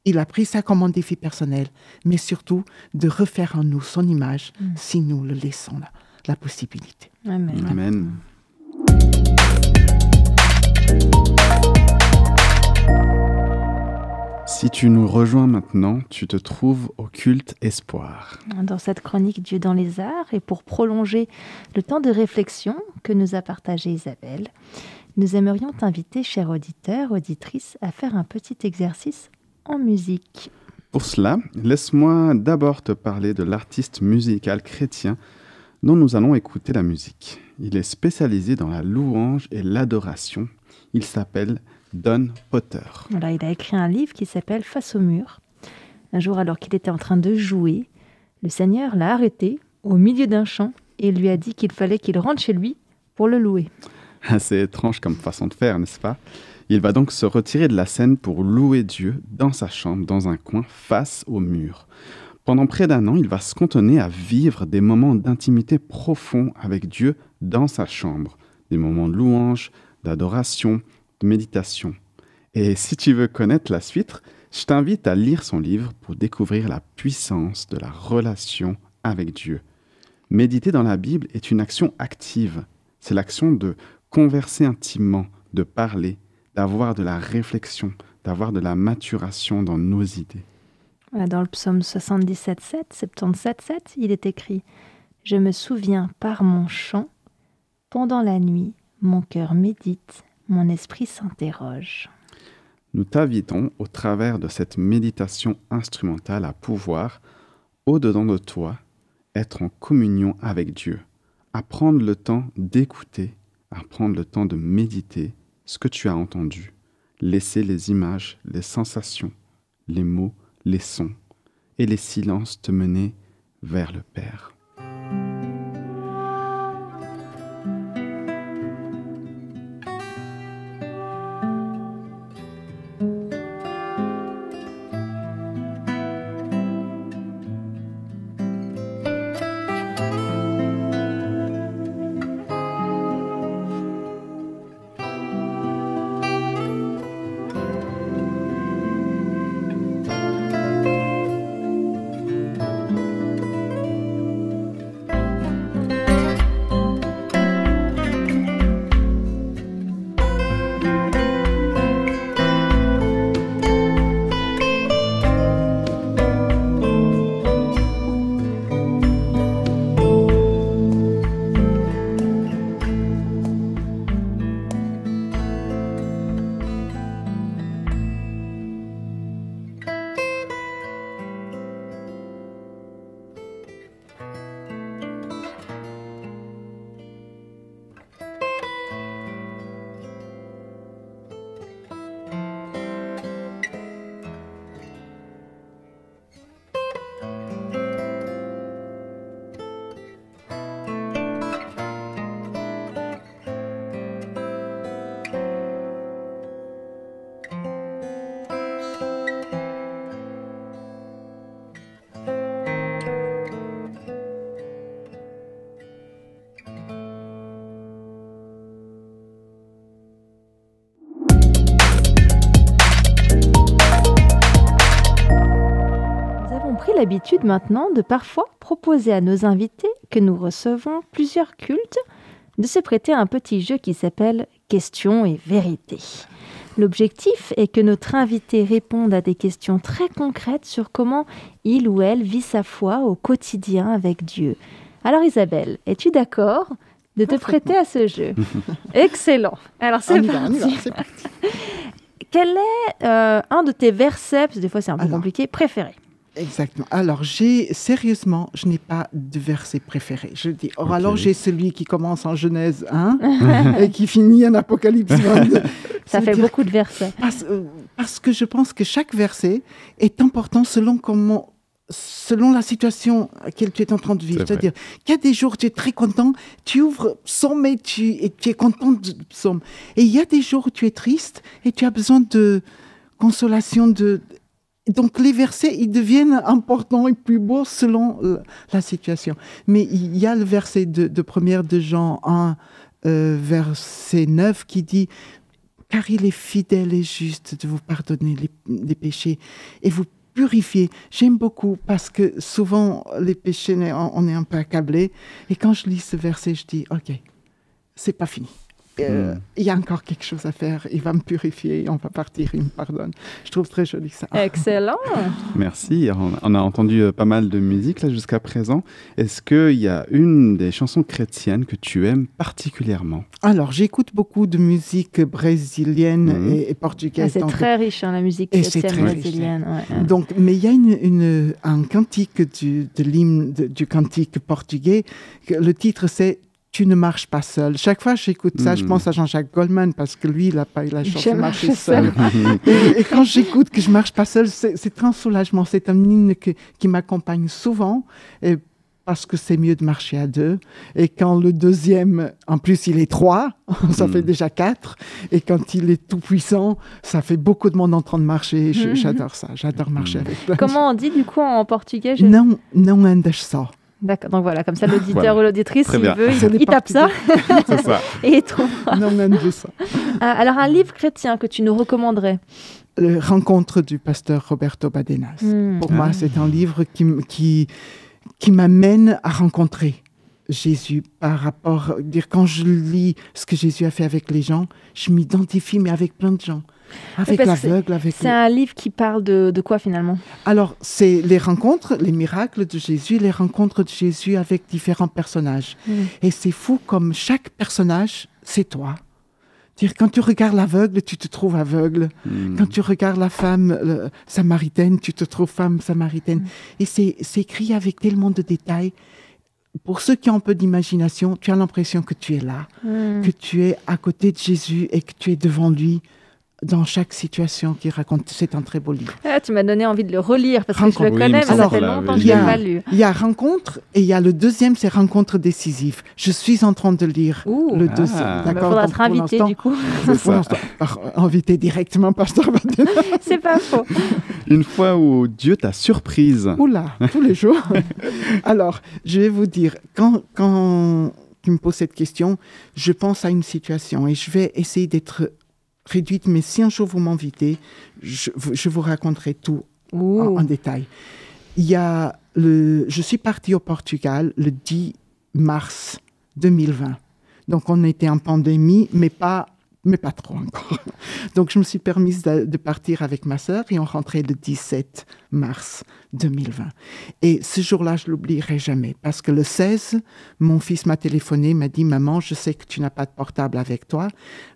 Il a pris ça comme un défi personnel, mais surtout de refaire en nous son image si nous le laissons là, la possibilité. Amen. Amen. Si tu nous rejoins maintenant, tu te trouves au culte Espoir. Dans cette chronique Dieu dans les arts, et pour prolonger le temps de réflexion que nous a partagé Isabelle, nous aimerions t'inviter, cher auditeur, auditrice, à faire un petit exercice en musique. Pour cela, laisse-moi d'abord te parler de l'artiste musical chrétien dont nous allons écouter la musique. Il est spécialisé dans la louange et l'adoration. Il s'appelle Don Potter. Voilà, il a écrit un livre qui s'appelle Face au mur. Un jour, alors qu'il était en train de jouer, le Seigneur l'a arrêté au milieu d'un chant et lui a dit qu'il fallait qu'il rentre chez lui pour le louer. Assez étrange comme façon de faire, n'est-ce pas? Il va donc se retirer de la scène pour louer Dieu dans sa chambre, dans un coin, face au mur. Pendant près d'1 an, il va se cantonner à vivre des moments d'intimité profonds avec Dieu dans sa chambre. Des moments de louange, d'adoration, de méditation. Et si tu veux connaître la suite, Je t'invite à lire son livre pour découvrir la puissance de la relation avec Dieu. Méditer dans la Bible est une action active. C'est l'action de converser intimement, de parler, d'avoir de la réflexion, d'avoir de la maturation dans nos idées. Voilà, dans le psaume 77,7, 77,7, il est écrit « Je me souviens par mon chant, pendant la nuit, mon cœur médite, mon esprit s'interroge. » Nous t'invitons, au travers de cette méditation instrumentale, à pouvoir, au-dedans de toi, être en communion avec Dieu, à prendre le temps d'écouter, à prendre le temps de méditer ce que tu as entendu, laisser les images, les sensations, les mots, les sons et les silences te mener vers le Père. L'habitude maintenant de parfois proposer à nos invités que nous recevons plusieurs cultes de se prêter à un petit jeu qui s'appelle Questions et vérité. L'objectif est que notre invité réponde à des questions très concrètes sur comment il ou elle vit sa foi au quotidien avec Dieu. Alors Isabelle, es-tu d'accord de te prêter à ce jeu? Excellent. Alors c'est parti. Quel est un de tes versets, parce que des fois c'est un peu compliqué, préférés? Exactement. Alors, sérieusement, je n'ai pas de verset préféré. Je dis, alors j'ai celui qui commence en Genèse 1 et qui finit en Apocalypse 22. Ça fait beaucoup de versets. Parce que je pense que chaque verset est important selon la situation à laquelle tu es en train de vivre. C'est-à-dire qu'il y a des jours où tu es très content, tu ouvres psaume et tu es content de psaume. Et il y a des jours où tu es triste et tu as besoin de consolation, donc les versets, ils deviennent importants et plus beaux selon la situation. Mais il y a le verset de 1 de Jean 1, verset 9, qui dit « Car il est fidèle et juste de vous pardonner les péchés et vous purifier ». J'aime beaucoup parce que souvent, les péchés, on est un peu accablés. Et quand je lis ce verset, je dis « Ok, c'est pas fini ». Il y a encore quelque chose à faire, il va me purifier, on va partir, il me pardonne. Je trouve très joli ça. Excellent. Merci, on a entendu pas mal de musique là jusqu'à présent. Est-ce qu'il y a une des chansons chrétiennes que tu aimes particulièrement? Alors, j'écoute beaucoup de musique brésilienne et portugaise. C'est très riche, la musique chrétienne brésilienne. Ouais. Donc, mais il y a un cantique de l'hymne du cantique portugais, le titre c'est Tu ne marches pas seul. Chaque fois que j'écoute ça, je pense à Jean-Jacques Goldman parce que lui, il n'a pas eu la chance de marcher seul. et quand j'écoute que je ne marche pas seul, c'est un soulagement. C'est un hymne qui m'accompagne souvent parce que c'est mieux de marcher à deux. Et quand le deuxième, en plus, il est 3, ça fait déjà 4. Et quand il est tout puissant, ça fait beaucoup de monde en train de marcher. J'adore ça. J'adore marcher avec plein. Comment on dit du coup en portugais? Não andas só. D'accord, donc voilà, comme ça l'auditeur ou l'auditrice, s'il veut, il tape ça. C'est ça. Et il trouve. Non, même de ça. Alors un livre chrétien que tu nous recommanderais? Rencontre du pasteur Roberto Badenas. Pour moi, Ah. c'est un livre qui m'amène à rencontrer Jésus par rapport... Quand je lis ce que Jésus a fait avec les gens, je m'identifie, mais avec plein de gens. Avec parce que l'aveugle, avec... C'est un livre qui parle de quoi finalement? Alors, c'est les rencontres, les miracles de Jésus, les rencontres de Jésus avec différents personnages. Et c'est fou comme chaque personnage, c'est toi. Dire, quand tu regardes l'aveugle, tu te trouves aveugle. Quand tu regardes la femme samaritaine, tu te trouves femme samaritaine. Et c'est écrit avec tellement de détails. Pour ceux qui ont un peu d'imagination, tu as l'impression que tu es là, que tu es à côté de Jésus et que tu es devant lui dans chaque situation qu'il raconte. C'est un très beau livre. Ah, tu m'as donné envie de le relire parce que je Rencontre. le Oui, connais, il me mais ça semble fait qu'on longtemps l'avait que je ne l'ai lu. pas lu. Il y a Rencontre et il y a le deuxième, c'est Rencontre décisive. Je suis en train de lire Ouh. le Ah. deuxième. Bah, Il D'accord. faudra Donc, te pour inviter l'instant- du coup. C'est pour ça. l'instant, inviter directement Pasteur Badenas. C'est pas faux. Une fois où Dieu t'a surprise. Oula, tous les jours. Alors, je vais vous dire, quand tu me poses cette question, je pense à une situation et je vais essayer d'être réduite, mais si un jour vous m'invitez, je vous raconterai tout en détail. Je suis partie au Portugal le 10 mars 2020. Donc, on était en pandémie, mais pas trop encore. Donc, je me suis permise de partir avec ma sœur et on rentrait le 17 mars 2020. Et ce jour-là, je ne l'oublierai jamais parce que le 16, mon fils m'a téléphoné, m'a dit « Maman, je sais que tu n'as pas de portable avec toi. »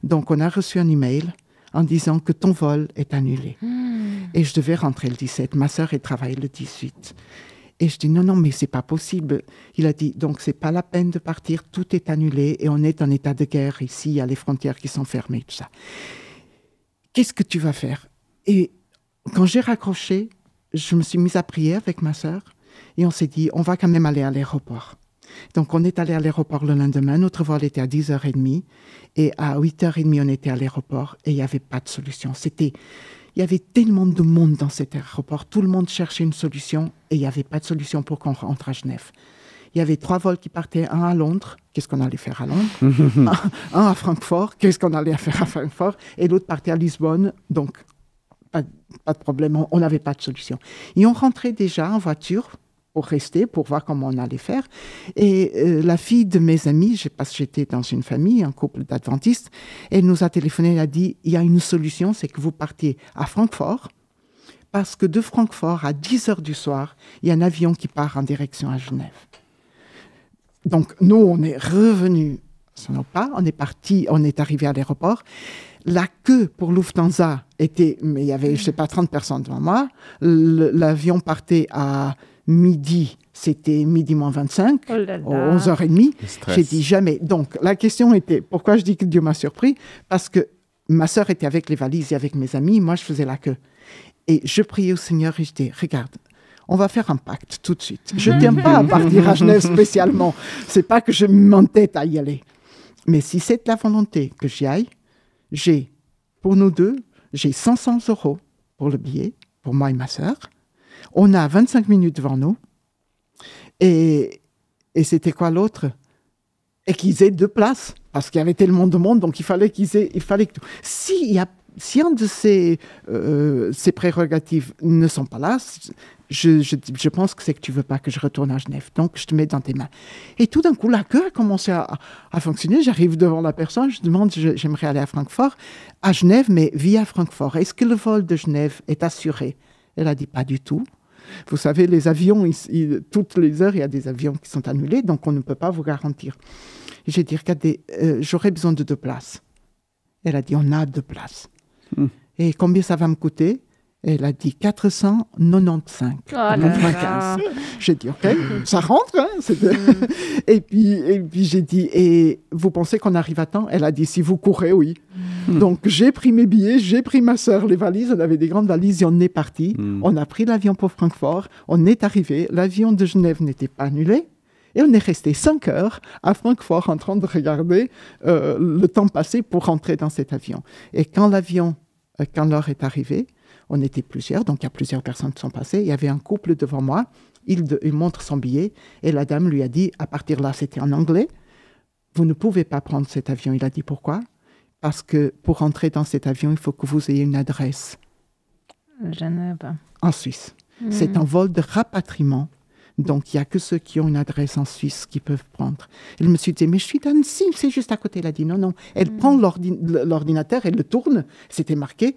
Donc, on a reçu un email en disant que ton vol est annulé. Et je devais rentrer le 17. Ma sœur, elle travaille le 18. Et je dis non, mais c'est pas possible. Il a dit, donc c'est pas la peine de partir, tout est annulé et on est en état de guerre ici, il y a les frontières qui sont fermées, tout ça. Qu'est-ce que tu vas faire? Et quand j'ai raccroché, je me suis mise à prier avec ma sœur et on s'est dit, on va quand même aller à l'aéroport. Donc on est allé à l'aéroport le lendemain, notre vol était à 10h30 et à 8h30 on était à l'aéroport et il n'y avait pas de solution. Il y avait tellement de monde dans cet aéroport. Tout le monde cherchait une solution et il n'y avait pas de solution pour qu'on rentre à Genève. Il y avait 3 vols qui partaient, un à Londres. Qu'est-ce qu'on allait faire à Londres? un à Francfort. Qu'est-ce qu'on allait faire à Francfort? Et l'autre partait à Lisbonne. Donc, pas de problème. On n'avait pas de solution. Et on rentrait déjà en voiture pour rester, pour voir comment on allait faire. Et la fille de mes amis, parce que j'étais dans une famille, un couple d'adventistes, elle nous a téléphoné, elle a dit, il y a une solution, c'est que vous partiez à Francfort, parce que de Francfort, à 10h du soir, il y a un avion qui part en direction à Genève. Donc, nous, on est revenus sur nos pas, on est parti, on est arrivé à l'aéroport. La queue pour Lufthansa était, mais il y avait, je ne sais pas, 30 personnes devant moi. L'avion partait à midi, c'était midi moins 25, Oh là là. 11h30. Le stress. J'ai dit jamais. Donc, la question était, pourquoi je dis que Dieu m'a surpris? Parce que ma sœur était avec les valises et avec mes amis, moi je faisais la queue. Et je priais au Seigneur et je dis, regarde, on va faire un pacte tout de suite. Je ne tiens pas à partir à Genève spécialement. C'est pas que je m'entête à y aller. Mais si c'est la volonté que j'y aille, j'ai, pour nous deux, j'ai 500 € pour le billet, pour moi et ma sœur. On a 25 minutes devant nous. Et c'était quoi l'autre? Et qu'ils aient 2 places. Parce qu'il y avait tellement de monde, donc il fallait que... Si un de ces prérogatives ne sont pas là, je pense que c'est que tu ne veux pas que je retourne à Genève. Donc, je te mets dans tes mains. Et tout d'un coup, la queue a commencé à fonctionner. J'arrive devant la personne, je demande, j'aimerais aller à Francfort, à Genève, mais via Francfort. Est-ce que le vol de Genève est assuré? Elle a dit, pas du tout. Vous savez, les avions, toutes les heures, il y a des avions qui sont annulés, donc on ne peut pas vous garantir. J'ai dit, regardez, j'aurais besoin de 2 places. Elle a dit, on a 2 places. Et combien ça va me coûter? Elle a dit 495. Oh là là. J'ai dit, OK, ça rentre. Hein, et puis j'ai dit, et vous pensez qu'on arrive à temps? Elle a dit, si vous courez, oui. Donc j'ai pris mes billets, j'ai pris ma sœur, les valises, on avait des grandes valises et on est parti. On a pris l'avion pour Francfort, on est arrivé, l'avion de Genève n'était pas annulé. Et on est resté 5 heures à Francfort en train de regarder le temps passé pour rentrer dans cet avion. Et quand l'heure est arrivée, on était plusieurs, donc il y a plusieurs personnes qui sont passées. Il y avait un couple devant moi, il montre son billet et la dame lui a dit, à partir de là, c'était en anglais, vous ne pouvez pas prendre cet avion. Il a dit pourquoi? Parce que pour rentrer dans cet avion, il faut que vous ayez une adresse Genève. en Suisse. C'est un vol de rapatriement. Donc, il n'y a que ceux qui ont une adresse en Suisse qui peuvent prendre. Elle me suis dit, mais je suis d'Annecy, c'est juste à côté. Elle a dit, non, non. Elle prend l'ordinateur, elle le tourne. C'était marqué,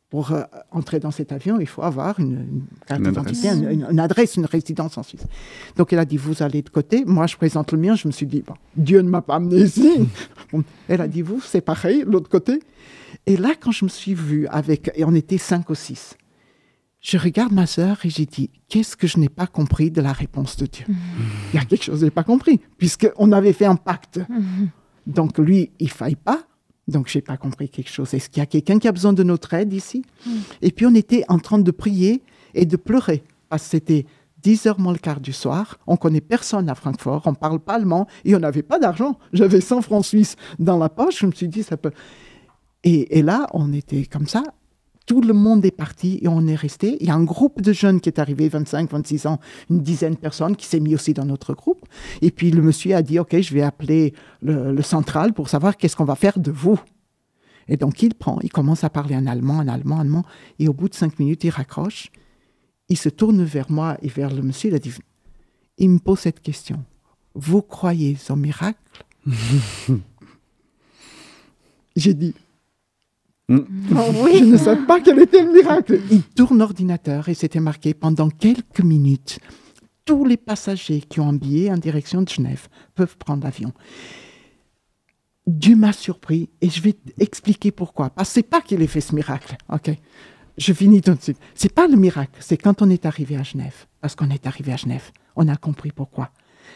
pour entrer dans cet avion, il faut avoir une carte Une d'identité, adresse. une adresse, une résidence en Suisse. Donc, elle a dit, vous allez de côté. Moi, je présente le mien. Je me suis dit, bon, Dieu ne m'a pas amené ici. Bon, elle a dit, vous, c'est pareil, l'autre côté. Et là, quand je me suis vue et on était 5 ou 6, je regarde ma sœur et j'ai dit, qu'est-ce que je n'ai pas compris de la réponse de Dieu? Il y a quelque chose que je n'ai pas compris, puisqu'on avait fait un pacte. Donc lui, il ne faille pas. Donc je n'ai pas compris quelque chose. Est-ce qu'il y a quelqu'un qui a besoin de notre aide ici? Et puis on était en train de prier et de pleurer, parce que c'était 10h moins le quart du soir. On ne connaît personne à Francfort, on ne parle pas allemand et on n'avait pas d'argent. J'avais 100 francs suisses dans la poche. Je me suis dit, ça peut... Et là, on était comme ça. Tout le monde est parti et on est resté. Il y a un groupe de jeunes qui est arrivé, 25, 26 ans, une dizaine de personnes qui s'est mis aussi dans notre groupe. Et puis le monsieur a dit, OK, je vais appeler le central pour savoir qu'est-ce qu'on va faire de vous. Et donc il commence à parler en allemand. Et au bout de 5 minutes, il raccroche. Il se tourne vers moi et vers le monsieur. Il me pose cette question. Vous croyez au miracle? J'ai dit, Oui. je ne savais pas quel était le miracle. Il tourne l'ordinateur et c'était marqué pendant quelques minutes. Tous les passagers qui ont un billet en direction de Genève peuvent prendre l'avion. Dieu m'a surpris et je vais expliquer pourquoi. Parce que c'est pas qu'il ait fait ce miracle. Ok, je finis tout de suite. C'est pas le miracle, c'est quand on est arrivé à Genève. Parce qu'on est arrivé à Genève, on a compris pourquoi.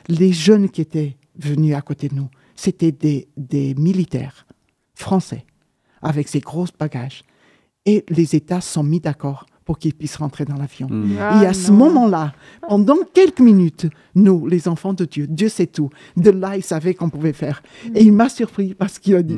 Les jeunes qui étaient venus à côté de nous, c'était des militaires français avec ces gros bagages. Et les États se sont mis d'accord pour qu'ils puissent rentrer dans l'avion. Ah, Et à ce non. moment-là, pendant quelques minutes, nous, les enfants de Dieu, Dieu sait tout, de là, il savait qu'on pouvait faire. Et il m'a surpris parce qu'il a dit,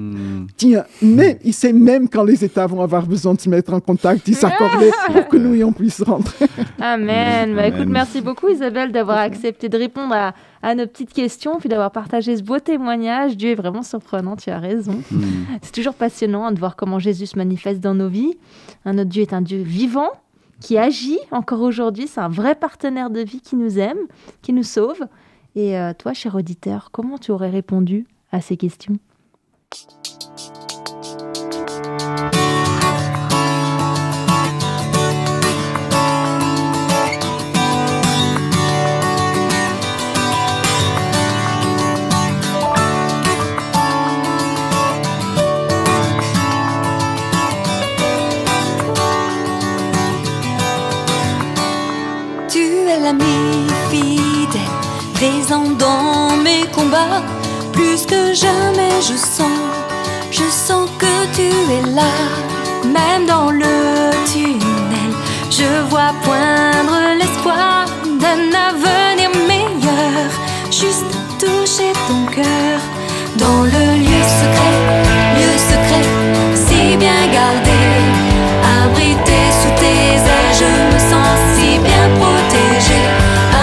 tiens, mais il sait même quand les États vont avoir besoin de se mettre en contact, ils s'accordaient pour que nous, on puisse rentrer. Amen. Bah, écoute, Amen. merci beaucoup Isabelle d'avoir accepté de répondre à nos petites questions, puis d'avoir partagé ce beau témoignage. Dieu est vraiment surprenant, tu as raison. C'est toujours passionnant hein, de voir comment Jésus se manifeste dans nos vies. Notre Dieu est un Dieu vivant, qui agit encore aujourd'hui. C'est un vrai partenaire de vie qui nous aime, qui nous sauve. Et toi, cher auditeur, comment tu aurais répondu à ces questions? Tu es l'ami fidèle, présent dans mes combats. Plus que jamais je sens que tu es là. Même dans le tunnel, je vois poindre l'espoir d'un avenir meilleur. Juste toucher ton cœur dans le lieu secret, si bien gardé. Abrité sous tes ailes, je me sens si bien protégé.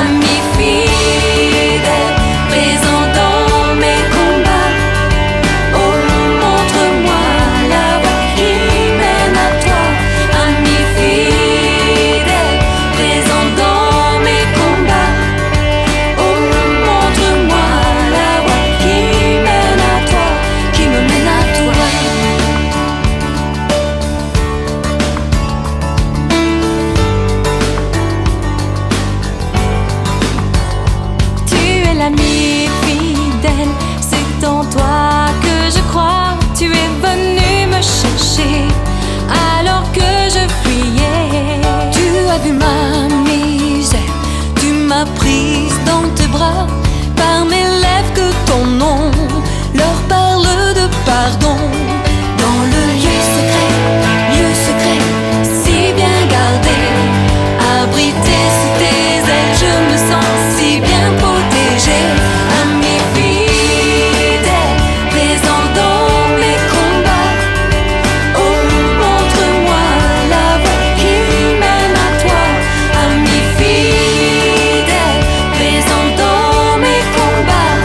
Ami fidèle, présent dans mes combats. Oh, montre-moi la voie qui mène à toi. Ami fidèle, présent dans mes combats. Oh, montre-moi la voie qui mène à toi, qui me mène à toi. Tu es l'ami fidèle, c'est en toi que je crois. Tu es venu me chercher alors que je fuyais. Tu as vu ma misère, tu m'as prise dans tes bras. Par mes lèvres que ton nom leur parle de pardon. Dans le lieu secret, si bien gardé. Abrité sous tes ailes, je me sens si bien protégé. Ami fidèle, présent dans mes combats. Oh, montre-moi la voie qui mène à toi. Ami fidèle, présent dans mes combats.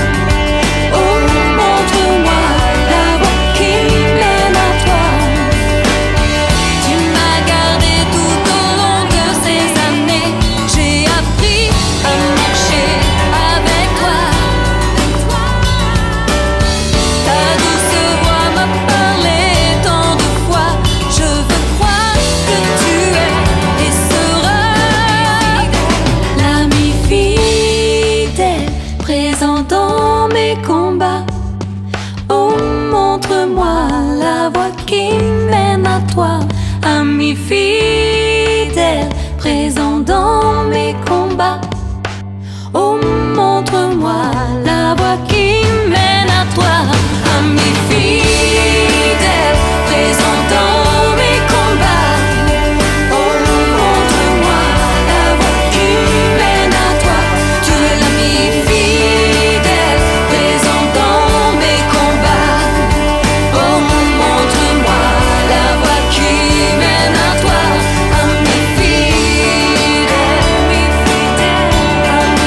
ami fidèle, présent dans mes combats. Oh, montre-moi la voie qui mène à toi, ami fidèle, présent dans mes combats. Oh, montre-moi la voie qui mène à toi. Tu es l'ami fidèle, présent dans mes combats. Oh, montre-moi la voie qui mène à toi, ami fidèle, ami fidèle, ami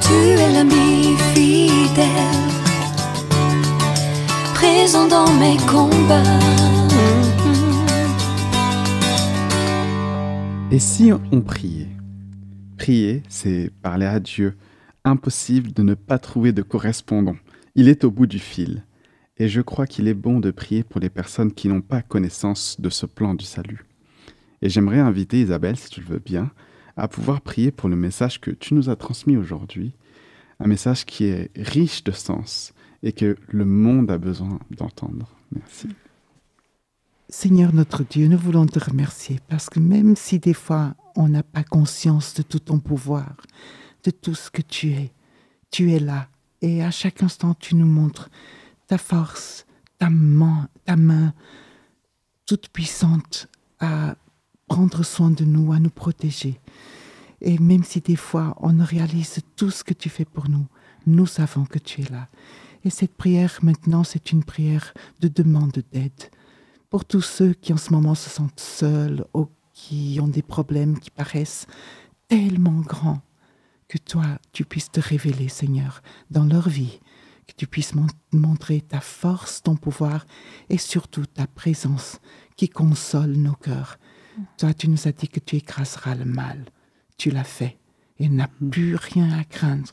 Tu es l'ami fidèle, présent dans mes combats. Et si on priait? Prier, c'est parler à Dieu. Impossible de ne pas trouver de correspondant. Il est au bout du fil. Et je crois qu'il est bon de prier pour les personnes qui n'ont pas connaissance de ce plan du salut. Et j'aimerais inviter Isabelle, si tu le veux bien, à pouvoir prier pour le message que tu nous as transmis aujourd'hui. Un message qui est riche de sens et que le monde a besoin d'entendre. Merci. Seigneur notre Dieu, nous voulons te remercier parce que même si des fois on n'a pas conscience de tout ton pouvoir, de tout ce que tu es là. Et à chaque instant, tu nous montres ta force, ta main toute puissante à prendre soin de nous, à nous protéger. Et même si des fois on ne réalise tout ce que tu fais pour nous, nous savons que tu es là. Et cette prière maintenant, c'est une prière de demande d'aide. Pour tous ceux qui en ce moment se sentent seuls ou qui ont des problèmes qui paraissent tellement grands, que toi, tu puisses te révéler, Seigneur, dans leur vie, que tu puisses montrer ta force, ton pouvoir et surtout ta présence qui console nos cœurs. Toi, tu nous as dit que tu écraseras le mal. Tu l'as fait et n'a plus rien à craindre.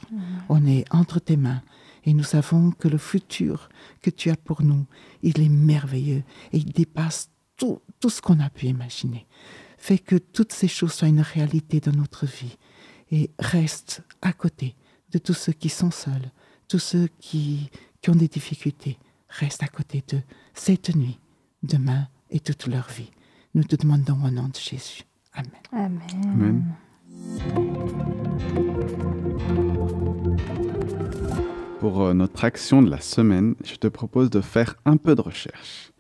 On est entre tes mains et nous savons que le futur que tu as pour nous, il est merveilleux et il dépasse tout ce qu'on a pu imaginer. Fais que toutes ces choses soient une réalité dans notre vie et reste à côté de tous ceux qui sont seuls, tous ceux qui ont des difficultés. Reste à côté d'eux cette nuit, demain et toute leur vie. Nous te demandons au nom de Jésus. Amen. Amen. Amen. Pour notre action de la semaine, je te propose de faire un peu de recherche.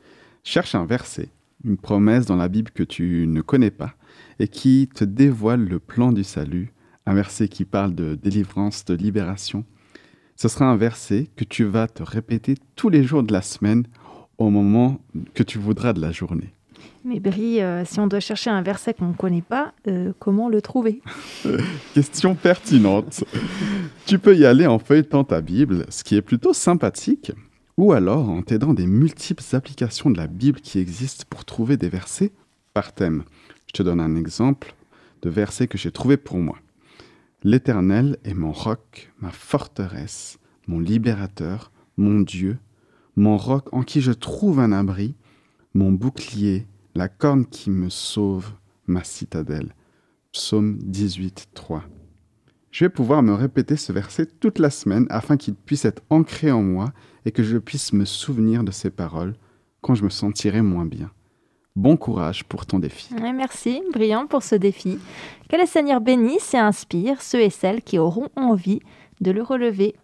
Cherche un verset, une promesse dans la Bible que tu ne connais pas et qui te dévoile le plan du salut, un verset qui parle de délivrance, de libération. Ce sera un verset que tu vas te répéter tous les jours de la semaine au moment que tu voudras de la journée. Mais Brie, si on doit chercher un verset qu'on ne connaît pas, comment le trouver? Question pertinente. Tu peux y aller en feuilletant ta Bible, ce qui est plutôt sympathique, ou alors en t'aidant des multiples applications de la Bible qui existent pour trouver des versets par thème. Je te donne un exemple de verset que j'ai trouvé pour moi. L'Éternel est mon roc, ma forteresse, mon libérateur, mon Dieu, mon roc en qui je trouve un abri, mon bouclier, la corne qui me sauve, ma citadelle. Psaume 18, 3. Je vais pouvoir me répéter ce verset toute la semaine afin qu'il puisse être ancré en moi et que je puisse me souvenir de ces paroles quand je me sentirai moins bien. Bon courage pour ton défi. Ouais, merci, brillant pour ce défi. Que le Seigneur bénisse et inspire ceux et celles qui auront envie de le relever.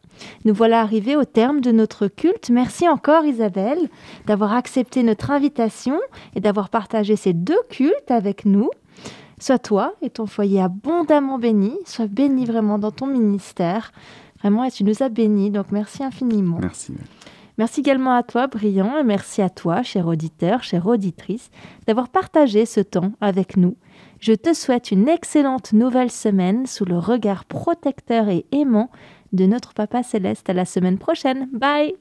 Nous voilà arrivés au terme de notre culte. Merci encore Isabelle d'avoir accepté notre invitation et d'avoir partagé ces 2 cultes avec nous. Sois toi et ton foyer abondamment bénis. Sois béni vraiment dans ton ministère. Vraiment, et tu nous as bénis, donc merci infiniment. Merci. Merci également à toi, Brian, et merci à toi, cher auditeur, chère auditrice, d'avoir partagé ce temps avec nous. Je te souhaite une excellente nouvelle semaine sous le regard protecteur et aimant de notre Papa Céleste. À la semaine prochaine. Bye!